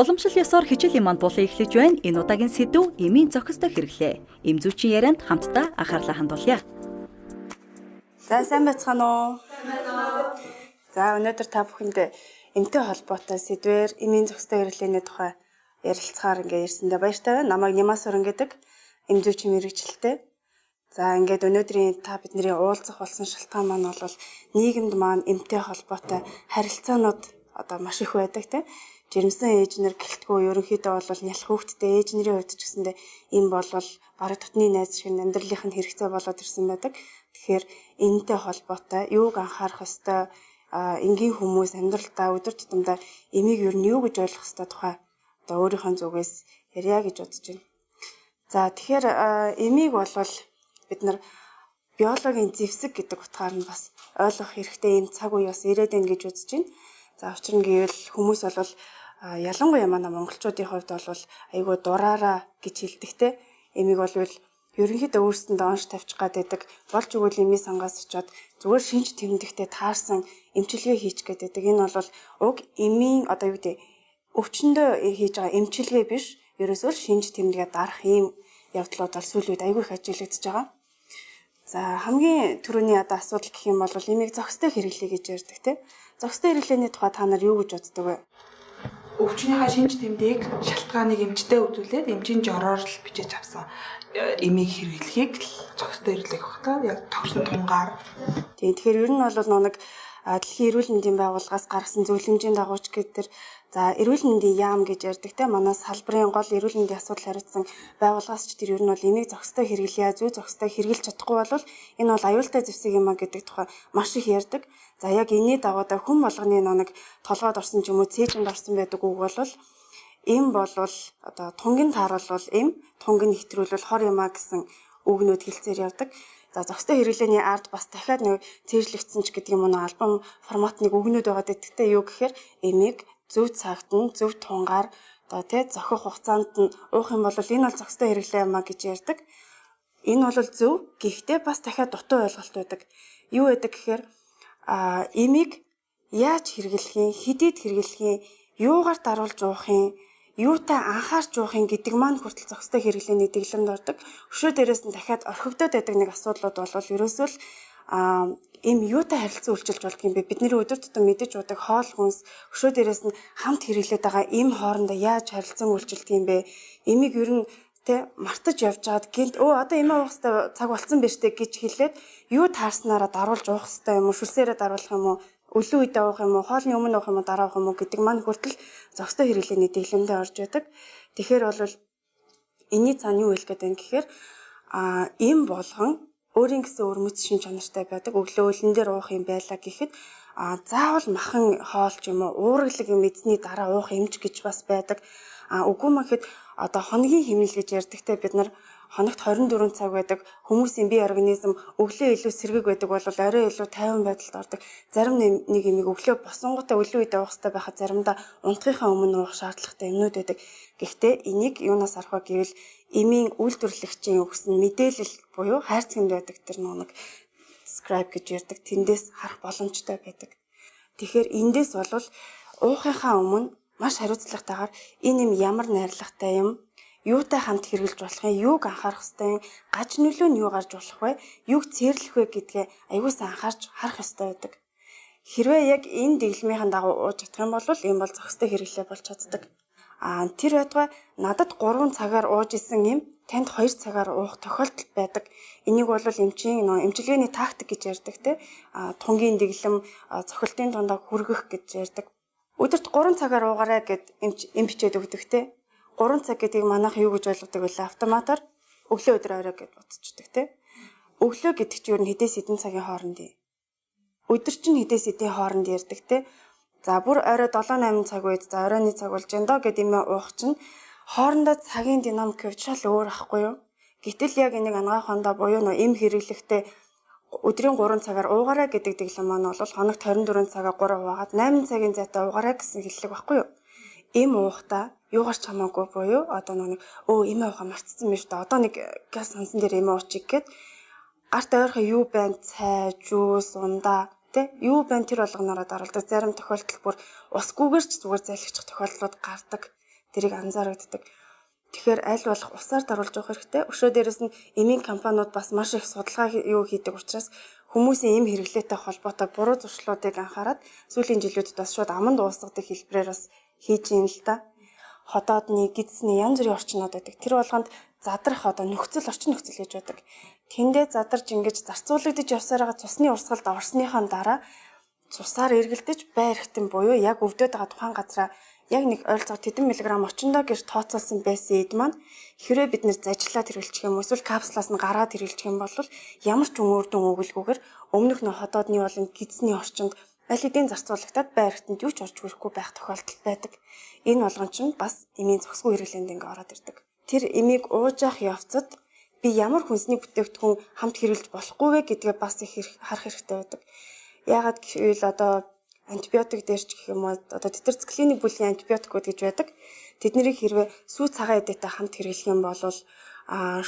Уламжлал ёсоор хичээлийн манд булан эхлэж байна. Энэ удаагийн сэдв эмийн зохистой хэрэглээ. Эм зүйчийн ярианд хамтдаа анхаарлаа хандуулъя. За сайн байцгаана уу? За өнөөдөр та бүхэнд эмтэй холбоотой сэдвээр эмийн зохистой хэрэглээний тухай ярилцахаар ирсэндээ баяртай байна. Намайг Нямасуран гэдэг эм зүйчийн мэргэжилтэй. За ингээд өнөөдрийн та бидний уулзах болсон шалтгаан маань бол нийгэмд маань эмтэй холбоотой харилцаанууд одоо маш их байдаг тийм. Жирэмсэн ээжнэр гэлтгүү ерөнхийдөө бол нялх хүүхдтэй ээж нарын хувьд ч гэсэндээ энэ бол бараг тутны найз шиг амьдралынх нь хэрэгцээ болоод ирсэн байдаг. Тэгэхээр энэтэй холбоотой юуг анхаарах ёстой, энгийн хүмүүс амьдралдаа өдөр тутамдаа эмийг ер нь юу гэж ойлгох ёстой тухай одоо өөрийнхөө зүгээс ярья гэж бодож байна. За тэгэхээр эмийг бол бид нар биологийн зэвсэг гэдэг утгаар нь бас ойлгох хэрэгтэй юм цаг үе бас ирээд байна гэж үзэж байна. За учир нь гэвэл хүмүүс бол ялангуяа манай монголчуудын хувьд бол айгүй дураараа гэж хэлдэг те. Эмийг бол ерөнхийдөө өөрсөндөө онш тавьчих гад байдаг. Болж өгвөл эмийн сангаас очиод зүгээр шинж тэмдэгтээ таарсан эмчилгээ хийчих гээд байдаг. Энэ бол уг эмийн одоо юу гэдэг өвчнөдөө хийж байгаа эмчилгээ биш. Ерөөсөө шинж тэмдэгээ дарах ийм явдлууд бол сүүлийн үед айгүй их ажиглагдчихж байгаа. За хамгийн түрүүний асуудал гэх юм бол эмийг зохистой хэрэглэе гэж ярьдаг те. Зохистой хэрэглээний тухай та нар юу гэж боддог вэ? Өвчнийхээ шинж тэмдгийг шалтгааныг эмчтэй үзүүлээд эмчийн жороор л бичиж авсан эмийг хэрэглэхийг л зохистой хэрэглэх баг та. Яг тогтсон тунгаар. Тэгэхээр ер нь бол нэг дэлхийн эрүүл мэндийн байгууллагаас гаргасан зөвлөмжийн дагууч гэдэг за эрүүл мэндийн яам гэж ярьдаг те. Манай салбарын гол эрүүл мэндийн асуудал хариуцсан байгууллагаас ч тэр ер нь бол эмийг зохистой хэрэглэе, зүй зохистой хэрэглэж чадахгүй бол энэ бол аюултай зэвсэг юм а гэдэг тухай маш их ярьдаг. За яг энэний дагуу хүн болгоны нэг толгойд орсон ч юм уу цээжинд орсон байдаг үг бол эм бол одоо тунгийн тааруулбал эм, тунгийн хэтрүүлвэл хор юм а гэсэн үгнүүд хэлцээр явдаг. За зохистой хэрэглээний ард бас дахиад нэг цээжлэгдсэн ч гэдэг юм уу альбом форматны үгнүүд байгаа гэдэгтэй юу гэхээр эмийг зөв цагт нь зөв тунгаар одоо тий зохих хугацаанд нь уух юм бол энэ бол зохистой хэрэглээ юм а гэж ярьдаг. Энэ бол зөв гэхдээ бас дахиад дутуу ойлголт байдаг. Юу байдаг гэхээр эмийг яаж хэрэглэх юм, хэдийд хэрэглэх юм, юугаар даруулж уух юм, юутай анхаарч уух юм гэдэг маань хүртэл зохистой хэрэглээний дэглэмд ордог. Өшөө дээрээс нь дахиад орхигдоод байдаг нэг асуудлууд бол ерөөсөө л эм юутай харилцан үйлчилж болдго юм бэ? Бидний өдөр тутам мэдэж удаг хоол хүнс өшөө дээрээс нь хамт хэрэглээд байгаа эм хоорондоо яаж харилцан үйлчилдэг юм бэ? Эмийг ер нь тэ мартаж явж байгаад гинт одоо эмээ уух хэвээр цаг болцсон байж тээ гэж хэлээд юу таарснараа даруулж уух хэвээр юм уу? Шүлсээрээ даруулах юм уу? Өлөө үедээ уух юм уу, хоолны өмнө уух юм уу, дараа уух юм уу гэдэг маань хүртэл зохистой хэрэглээний дэглэмдээ орж байдаг. Тэгэхээр бол энэний цаана юу хэлэх гээд байна гэхээр эм болгон өөрийн гэсэн өрмөц шин чанартай байдаг. Өглөө өлөн дээр уух юм байлаа гэхэд заавал махан хоол ч юм уу, уургалаг юм эзний дараа уух эмч гэж бас байдаг. Үгүй маа гэхэд одоо хоногийн хэмнэл гэж ярьдагтай бид нар хоногт 24 цаг байдаг. Хүмүүсийн бие организм өглөө илүү сэргэг байдаг бол орой илүү тайван байдалд ордог. Зарим нэг эмийг өглөө босонготой өлөө үедээ уух хэрэгтэй байхад заримдаа унтахынхаа өмнө уух шаардлагатай юмнууд байдаг. Гэхдээ энийг юунаас арах вэ гэвэл эмийн үйлдвэрлэгчийн өгсөн мэдээлэл буюу хайрцагт байдаг тэр нэг scribe гэж ярьдаг. Тэндээс харах боломжтой байдаг. Тэгэхээр эндээс бол уухынхаа өмнө маш хариуцлагатайгаар энэ юм ямар найрлагатай юм, юутай хамт хэрэгжилж болох юм, юуг анхаарах ёстой юм, гаж нөлөө нь юу гарч болох вэ, юуг цээрлэх вэ гэдгээ аягуулсан анхаарч харах ёстой байдаг. Хэрвээ яг энэ дэглэмийн дагуу ууж чадах юм бол энэ бол зохистой хэрэглээ болж чаддаг. Тэр байтугай надад 3 цагаар ууж исэн юм танд 2 цагаар уух тохиолдол байдаг. Энийг бол эмчийн эмчилгээний тактик гэж ярьдаг те. Тунгийн дэглэм, цохилтын дундаа хүргэх гэж ярьдаг. Өдөрт 3 цагаар уугаарай гэд эм бичээд өгдөг те. 3 цаг гэдгийг манайх юу гэж ойлгодог вэ? Автоматар өглөө өдөр орой гэж бодчихдаг те. Өглөө гэдэг чинь ер нь хэдээс хэдэн цагийн хооронд юм. Өдөр чинь хэдээс хэдийн хооронд ярьдаг те. За бүр орой 7-8 цаг үед за оройны цаг болж энэ доо гэд юм уух чинь хоорондоо цагийн динамик шал өөр ахгүй юу? Гэтэл яг энийг ангахандаа буюу эм хэрэглэхдээ өдрийн 3 цагаар уугаарай гэдэг дэглэм маань бол хоногт 24 цагаар 3 уугаад 8 цагийн зайтай уугаарай гэсэн хэллэг байхгүй юу? Эм уухта юугаар ч хамаагүй буюу одоо нэг эмээ ууха мартсан байж та одоо нэг газ сансан дээр эмээ уучих гээд гарт ойрхон юу байна цай, жуус, ундаа тэ юу байна тэр болгоноороо даруулдаг. Зарим тохиолдолд бүр усгүйгээр ч зүгээр залхичих тохиолдлууд гардаг. Тэрийг анзаарагддаг. Тэгэхээр аль болох усаар даруулж явах хэрэгтэй. Өшөө дээрээс нь эмийн компаниуд бас маш их судалгаа юу хийдэг учраас хүмүүсийн эм хэрэглээтэй холбоотой буруу зуршлуудыг анхаарад сүүлийн жилүүдэд бас шууд аманд уусгадаг хэлбэрээр бас хийж юм л да. Ходоодны, гидсний янз бүрийн орчнууд байдаг. Тэр болгонд задрах одоо нөхцөл орчин нөхцөл гэж байдаг. Тэндээ задарж ингэж зарцуулагдаж явсараа цусны урсгалд орсныхаа дараа цусаар эргэлдэж бай эрхтэн буюу яг өвдөд байгаа тухайн газараа яг нэг ойролцоогоор тэдэн миллиграм орчиндоо гэр тооцоолсон байсан эд маань хэрвээ бид нэр зажлаад хэрэглэх юм эсвэл капслаас нь гараад хэрэглэх юм бол ямар ч үр дүн өгүүлгүйгээр өмнөх нөө ходоодны болон гидсний орчинд аль хэдийн зарцуулагтаад бай эрхтэнд юу ч орж ирэхгүй байх тохиолдол байдаг. Энэ болгон ч бас эмийн зохисгүй хэрэглээнд ингээ ороод ирдэг. Тэр эмийг ууж явах явцад би ямар хүнсний бүтээгдэхүүн хамт хэрэглэж болохгүй вэ гэдгээ бас их харах хэрэгтэй байдаг. Яагаад гэвэл одоо антибиотик дээр ч гэх юм уу одоо тетрациклиний бүлгийн антибиотикууд гэж байдаг. Тэднийг хэрвээ сүү цагаан эдэтэй хамт хэрэглэх юм бол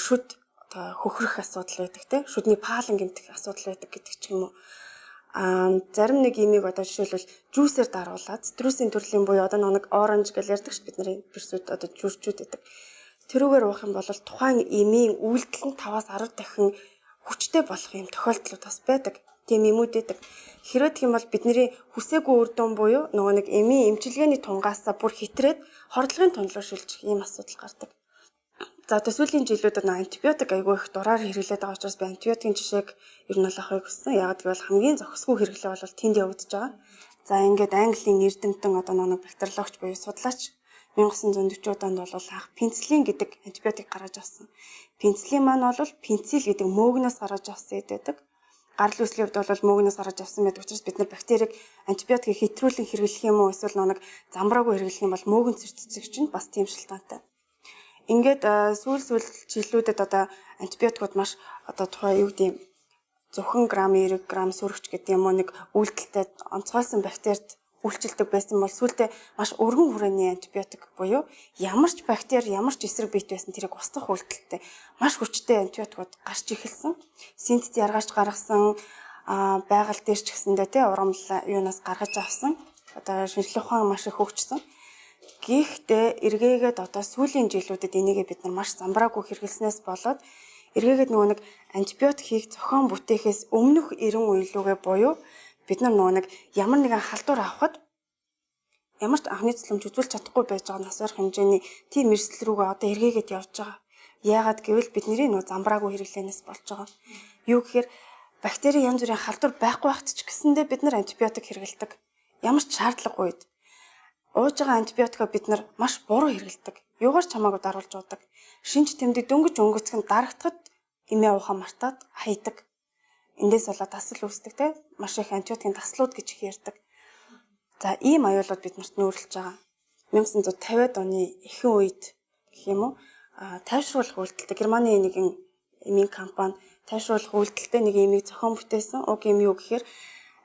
шүд хөхрөх асуудал байдаг те. Шүдний паалан гэмтэх асуудал байдаг гэдэг ч юм уу. Зарим нэг имийг одоо жишээлбэл жүүсээр даруулаад цитрусийн төрлийн буюу одоо нэг оранж гэж ярьдаг ш бидний вирусууд одоо жүүрчүүд байдаг. Тэрүүгээр уух юм бол тухайн имийн үйлдэл нь 5-10 дахин хүчтэй болох юм тохиолдлууд бас байдаг. Тийм имүүд байдаг. Хэрвээ тийм бол бидний хүсээгүй үр дүн буюу нөгөө нэг эмийн эмчилгээний тунгаасаа бүр хэтрээд хордлогын тунлуу шилжих ийм асуудал гардаг. За одоо сүүлийн жилүүдэд антибиотик айгүй их дураар хэрэглээд байгаа учраас би антибиотикийн жишээг ер нь авахыг хүссэн. Яг гэвэл хамгийн зохисгүй хэрэглээ бол тэнд явагдаж байгаа. За ингээд Английн эрдэмтэн одоо нэг бактериологч буюу судлаач 1940-ад онд бол анх пенициллин гэдэг антибиотик гаргаж авсан. Пенициллин маань бол пеницилл гэдэг мөөгнөөс гаргаж авсан гэдэг. Гарал үүслийн хувьд бол мөөгнөөс гаргаж авсан байдаг учраас бид нар бактерийг антибиотикийг хэтрүүлэн хэрэглэх юм уу эсвэл нэг замбраагүй хэрэглэх юм бол мөөгөн цэцэг чинь бас тийм шалтгаантай. Ингээд сүүл жилүүдэд одоо антибиотикууд маш одоо тухай юу гэдэг зөвхөн грамм 90 грамм сүрэгч гэдэг юм уу нэг үйлдэлтэй онцгойсон бактерид үйлчилдэг байсан бол сүүлдээ маш өргөн хүрээний антибиотик буюу ямар ч бактери ямар ч эсрэг бит байсан тэрийг устгах үйлдэлтэй маш хүчтэй антибиотикууд гарч ирсэн. Синтез яргаж гаргасан байгаль дээр ч гэсэндээ тий ургамал юунаас гаргаж авсан. Одоо шинжлэх ухаан маш их хөгжсөн. Гэхдээ эргээгээд одоо сүүлийн жилүүдэд энийгээ бид нар маш замбраагүй хэрэглэснээс болоод эргээгээд нөгөө нэг антибиотикийг зохион бүтээхээс өмнөх 90 үеилүүгээ буюу бид нар нөгөө нэг ямар нэгэн халдвар авахад ямар ч анхны цэцлэмж үзүүлж чадахгүй байж байгаа нас барах хэмжээний тийм эрсдэл рүүгээ одоо эргээгээд явж байгаа. Яагаад гэвэл бидний нөгөө замбраагүй хэрэглэнээс болж байгаа. Юу гэхээр бактери янз бүрийн халдвар байхгүй байхад ч гэсэндээ бид нар антибиотик хэрэглэдэг. Ямар ч шаардлагагүй үед ууж байгаа антибиотикоо бид нар маш буруу хэрэглэдэг. Юугаар ч хамаагүй даруулж уудаг. Шинж тэмдэг дөнгөж өнгөцгөн дарагдахад эмээ уухаа мартаад хайдаг. Эндээс болоод тасал үүсдэг те маш их антибиотикийн таслууд гэж их ярьдаг. За ийм аюулууд бид нарт нүүрлэж байгаа. 1950-ад оны ихэнх үед гэх юм уу тайвшруулах үйлдэлтэй Германы нэгэн эмийн компани тайвшруулах үйлдэлтэй нэг эмийг зохион бүтээсэн. Уг эм юу гэхээр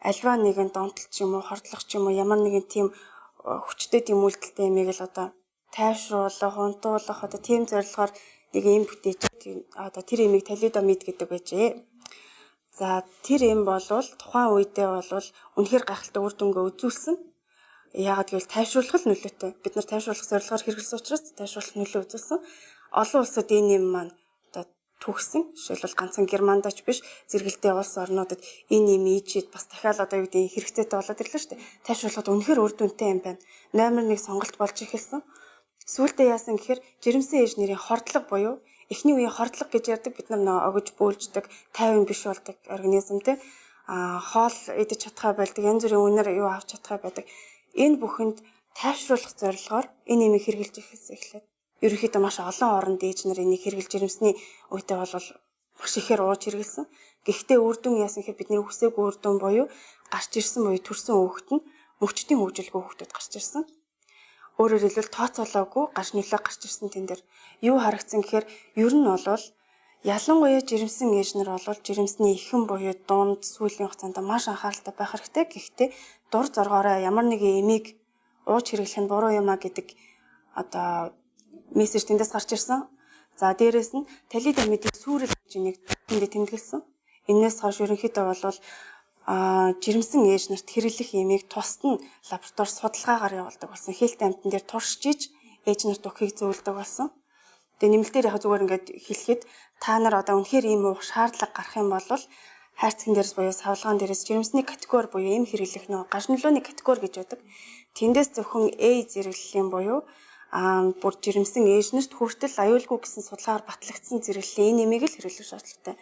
альва нэгэн донтол ч юм уу хордлох ч юм уу ямар нэгэн тийм хүчтэй тийм үйлдэлтэй эмийг л одоо тайвшруулах, хунтуулах одоо тийм зорилгоор нэг эм бүтээж одоо тэр эмийг талидомид гэдэг байжээ. За тэр эм болвол тухайн үедээ болвол үнэхээр гайхалтай үр дүнгээ үзүүлсэн. Яагаад гэвэл тайвшруулах нөлөөтэй. Бид нар тайвшруулах зорилгоор хэрэглэсэн учраас тайвшруулах нөлөө үзүүлсэн. Олон улсад энэ эм маань одоо түүхсэн. Жишээлбэл ганцхан Германд ч биш зэрэгэлдээ улс орнуудад энэ эм ийчээд бас дахиад одоо юу гэдэг хэрэгцээтэй болоод ирлээ шүү дээ. Тайвшруулахад үнэхээр үр дүнтэй юм байна. Номер 1 сонголт болж эхэлсэн. Сүүлдээ яасан гэхээр жирэмсэн ээж нэрийн хордлого буюу эхний үеийн хордлого гэж ярьдаг бид нар нөгөө огж бөөлждэг 50 биш болдог организм те хоол идэж чадхаа байдаг янз бүрийн үнээр юу авч чадхаа байдаг. Энэ бүхэнд тайвшруулах зорилгоор энэ нэмийг хэрэгжилж эхэллээ. Ерөнхийдөө маш олон орнд ээж нар энийг хэрэгжилж жирэмсний үедээ бол маш ихээр ууж хэрэгэлсэн. Гэхдээ үр дүн яасан гэхээр бидний хүсээгүй үр дүн буюу гарч ирсэн буюу төрсэн хүүхэд нь мөчтийн хөгжилгүй хүүхдүүд гарч ирсэн. Өөрөөр хэлбэл тооцоолоогүй гарч нөлөө гарч ирсэн тэн дээр. Юу харагдсан гэхээр ер нь бол ялангуяа жирэмсэн ээж нар бол жирэмсний ихэн буюу дунд сүүлийн хугацаанд маш анхааралтай байх хэрэгтэй. Гэхдээ дур зоргоороо ямар нэгэн эмийг ууж хэрэглэх нь буруу юм а гэдэг одоо мессеж тэндээс гарч ирсэн. За дээрэс нь талидомидын сүрэл хэмжээнийг тэнд тэмдэглэсэн. Энээс хойш ерөнхийдөө бол жирэмсэн ээж нарт хэрэглэх эмийг тусад нь лаборатори судалгаагаар явуулдаг болсон. Хэлт амьтан дээр туршиж ээж нарт өгөхийг зөвлөдөг болсон. Тэгээ нэмэлтээр яг зүгээр ингээд хэлэхэд та нар одоо үнэхээр ийм уух шаардлага гарах юм бол хайрцагын дээрс буюу савлгаан дээрс жирэмсний категори буюу эм хэрэглэх нөө гаж нөлөөний категори гэж байдаг. Тэндээс зөвхөн A зэрэглэлийн буюу бүр жирэмсэн ээж нарт хүртэл аюулгүй гэсэн судалгаагаар батлагдсан зэрэглэлийн энэ эмийг л хэрэглэх шаардлагатай.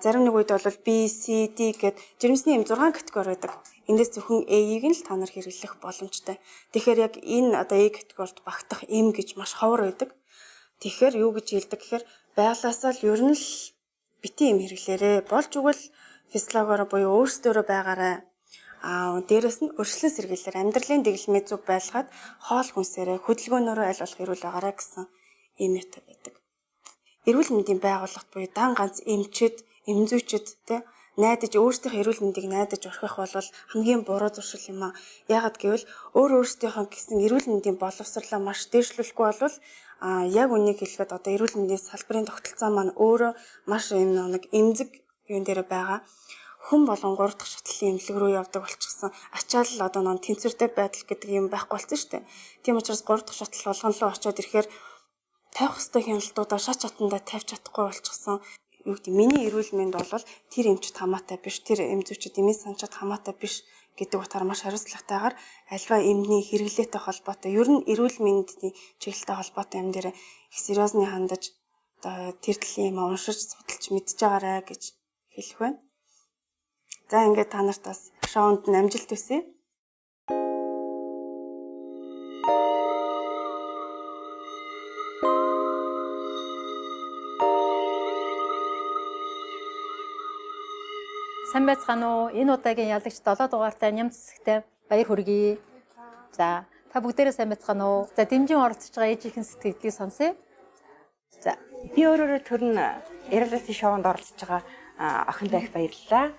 Зарим нэг үед бол B, C, D гэд жирэмсний эм 6 категори байдаг. Эндээс зөвхөн A-ийг нь л та нар хэрэглэх боломжтой. Тэгэхээр яг энэ одоо A категорид багтах эм гэж маш ховор байдаг. Тэгэхээр юу гэж хэлдэг гэхээр байглаасаа л ер нь л битэн эм хэрэглээрээ. Болж игэл физиологиороо буюу өөрсдөө байгаарай. Дээрэс нь өршлөн сэргийлэлээр амьдралын дэглэмээ зөв байлгаад хоол хүнсээрээ хөдөлгөөнөөрөө аль болох эрүүл байгаарай гэсэн эм мэт байдаг. Эрүүл мэндийн байгууллагт буюу дан ганц эмчэд, эмзүүчэд тэ найдаж өөрсдийнхөө эрүүл мэндийг найдаж орхих бол хамгийн буруу зуршил юм аа. Яагаад гэвэл өөрсдийнхөө гэсэн эрүүл мэндийн боловсролоо маш дээшлүүлэхгүй бол яг үнийг хэлэхэд одоо эрүүл мэндийн салбарын тогтолцоо маань өөрөө маш нэг эмзэг юун дээр байгаа. Хүн болон 3 дахь шатлалын эмнэлэг рүү явдаг болчихсон. Ачаал одоо нэг тэнцвэртэй байдал гэдэг юм байхгүй болсон шүү дээ. Тийм учраас 3 дахь шатлал болгон руу очиод ирэхээр тавих ёстой хяналтуудаа шат чатандаа тавьж чадахгүй болчихсон. Юу гэдэг миний эрүүл мэнд бол тэр эмчд хамаатай биш, тэр эмзүүчд эмийн санчид хамаатай биш гэдэг утгаар маш хариуцлагатайгаар альва эмний хэрэглээтэй холбоотой, ер нь эрүүл мэндийн чиглэлтэй холбоотой юм дээр их сериусны хандаж одоо тэр төлөв юм уншиж судалж мэдж байгаарай гэж хэлэх байна. За ингээд та нарт бас шоунд нь амжилт хүсье. Сайн байцгаана уу? Энэ удаагийн ялагч 7 дугаартай ням цэцэгтэй баяр хүргэе. За, та бүгдээрээ сайн байцгаана уу? За, дэмжин оролцож байгаа ээжийнхэн сэтгэлдлийг сонсъё. За, би өөрөөрөө төрнө реалити шоунд оролцож байгаа охиндоо их баярлалаа.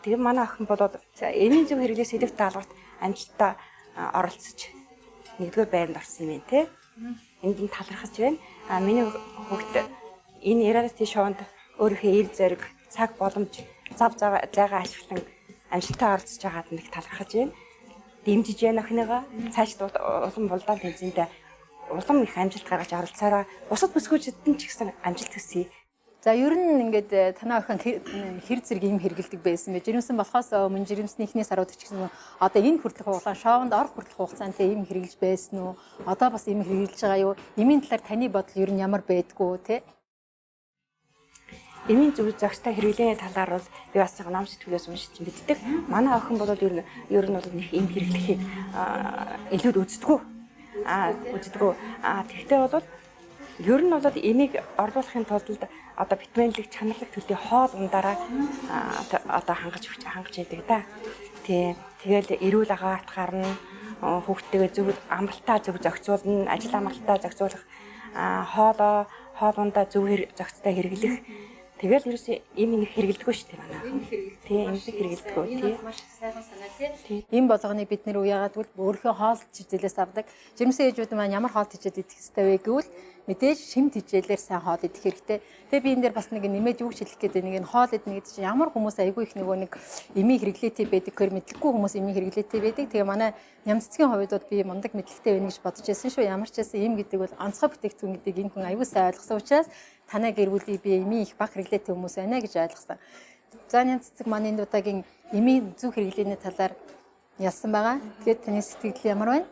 Тэгээ манай охин болоод эмийн зөв хэрэглээс хэлэх даалгаварт амжилттай оролцож 1-р байранд орсон юм байна те. Энд нь талархаж байна. Миний хүүхэд энэ реалити шоунд өөрийнхөө ил зориг, цаг боломж зав зайгаа ашиглан амжилттай оролцож байгаад нэг талархаж байна. Дэмжиж байна охиныгоо. Цаашд улам булдаан тэмцээндээ улам их амжилт гаргаж оролцоороо. Бусад бүсгүүчдэд ч гэсэн амжилт хүсье. за ер нь ингээд танай охин хэр зэрэг юм хэрэгэлдэг байсан бэ? Жирэмсэн болохоос өмнө жирэмсний эхний сарууд ч гэсэн одоо энэ хүртэлх хугацаанд шоунд орох хүртэлх хугацаанд юм хэрэглэж байсан уу? Одоо бас юм хэрэглэж байгаа юу? Эмийн талаар таны бодол ер нь ямар байдгүй те? Эмийн зөв зохистой хэрэглээний талаар бол би бас ном сэтгүүлээс уншиж мэддэг. Манай охин бол ер нь бол нэг эм хэрэглэхийг илүү үздэггүй. Тэгтээ бол ер нь бол энийг орлуулахын тулд одоо витаминлэг чаналлаг төлөв хоол ундаараа одоо хангаж яадаг да. Тэгэл эрүүл агаарт гарна, хүүхдтэйгээ зөв амралтаа зөв зохицуулна, ажил амралтаа зохицуулах, хоолундаа зөв зохицтой хэрэглэх. Тэгэл ерөөсөө ийм нэг хэрэгэлдэггүй шүү дээ манай. Тийм ийм хэрэгэлдэггүй тийм. Маш сайхан санаа тийм. Ийм болгоныг бид нэр уяагаад өөрийнхөө хоол хичээлээс авдаг. Жирэмсэн ээжүүд маань ямар хоол хичээл идэх хэрэгтэй вэ гэвэл мэдээж шимт хичээлээр сайн хоол идэх хэрэгтэй. Тэгээ би энэ дээр бас нэг нэмээд юу хэлэх гээд нэг энэ хоол идэх гэдэг чинь ямар хүмүүс айгүй их нэг эмийн хэрэглээтэй байдаг гэхээр мэдлэггүй хүмүүс эмийн хэрэглээтэй байдаг. Тэгээ манай ням цэцгийн хувьд би мундаг мэдлэгтэй байна гэж бодож байсан шүү. Ямар ч байсан эм гэдэг бол онцгой бүтээгдэхүүн гэдэг энэ хүн айгүй сайн ойлгосон учраас танай гэр бүлийг би эмийн их баг хэрэглээтэй хүмүүс байна гэж ойлгосон. За ням цэцэг маань энэ удаагийн эмийн зөв хэрэглээний талаар ялсан байгаа. Тэгээд таны сэтгэл ямар байна?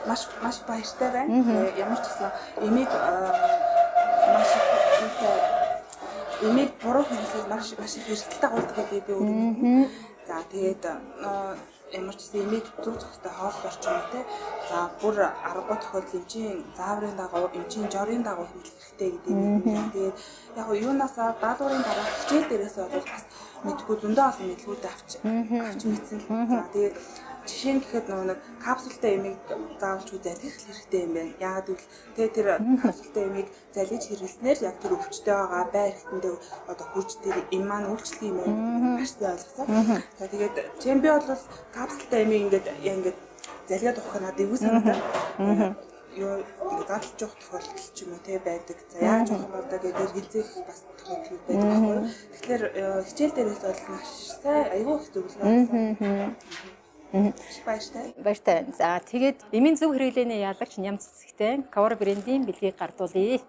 Маш баяртай байна. Ямар ч гэсэн эмийг буруу хэрэглээс маш их эрсдэлтэй болдог гэдэг би өөрөө. За тэгээд ямар ч гэсэн эмийг зөв зөвхөстэй хоол орчин юм те. За бүр 10 тохиолдол эмчийн зааврын дагуу, эмчийн жорын дагуу хэрэглэх хэрэгтэй гэдэг юм. Тэгээд яг нь юунасаа даалгаврын дараа хичээл дээрээс бол бас мэдгүй зөндөө олон мэдлгүүд авч мэдсэн. За тэгээд жишээ нь гэхэд нэг капсултай эмийг заавалж залгих хэрэгтэй юм байна. Яагаад гэвэл тэр капсултай эмийг залгиж хэрэглэснээр яг тэр өвчтөй байгаа байр хэтэндээ одоо хүрч тэр эм маань үйлчлэх юм байна. Маш сайн ойлгосон. За тэгээд би бол капсултай эмийг ингээд залгаад өгөх надад эвгүй санагдав. Юу ингээд задлж явах тохиолдол ч юм уу те байдаг. За яаж явах юм бол гэдэг хилцээх бас тохиолдол байдаг. Тэгэхээр хичээл дээрээс бол маш сайн аюул их зөвлөгөө. Баяртай. За тэгээд эмийн зөв хэрэглээний яалагч ням цэцэгтэй Cover брендийн бэлгийг гардуулъя.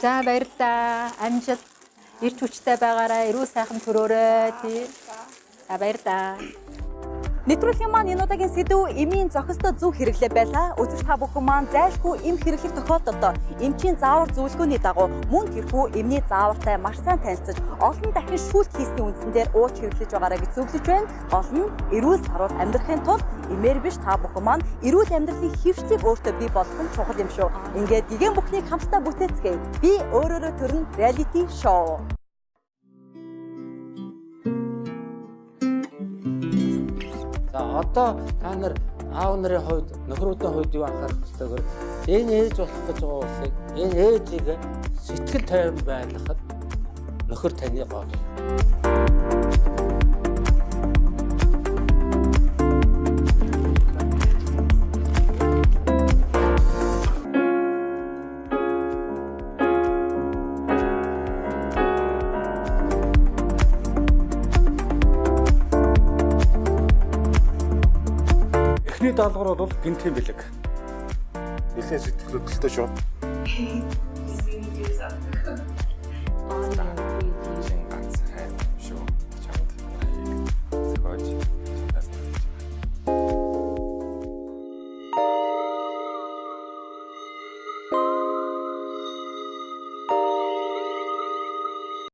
За баярлалаа. Амжилт, эрч хүчтэй байгаарай. Эрүүл сайхан төрөөрэй. Тий. За баярлалаа. Нэвтрүүлгийн маань энэ удаагийн сэдв эмийн зохистой зөв хэрэглээ байлаа. Үзэгч та бүхэн маань зайлшгүй эм хэрэглэх тохиолдолд эмчийн заавар зөвлөгөөний дагуу мөн тэрхүү эмний заавартай маш сайн танилцж олон дахин шүүлт хийсний үндсэн дээр ууч хэрэглэж байгаарай гэж зөвлөж байна. Гол нь эрүүл сарвал амьдрахын тулд эмээр биш та бүхэн маань эрүүл амьдралын хэвшлийг өөртөө бий болгох нь чухал юм шүү. Ингээд гигэн бүхнийг хамтдаа бүтээцгээе. Би өөрөөрөө төрнө реалити шоу. Одоо та нар аав нарын хувьд нөхрүүдийн хувьд юу анхаарах ёстойгоор энэ ээж болох гэж байгаа улсыг энэ ээжийг сэтгэл тайван байлгахад нөхөр таны гол. Эхний даалгавар бол гинтийн бэлэг. Нэлээд сэтгэл хөдлөлтөй шүү.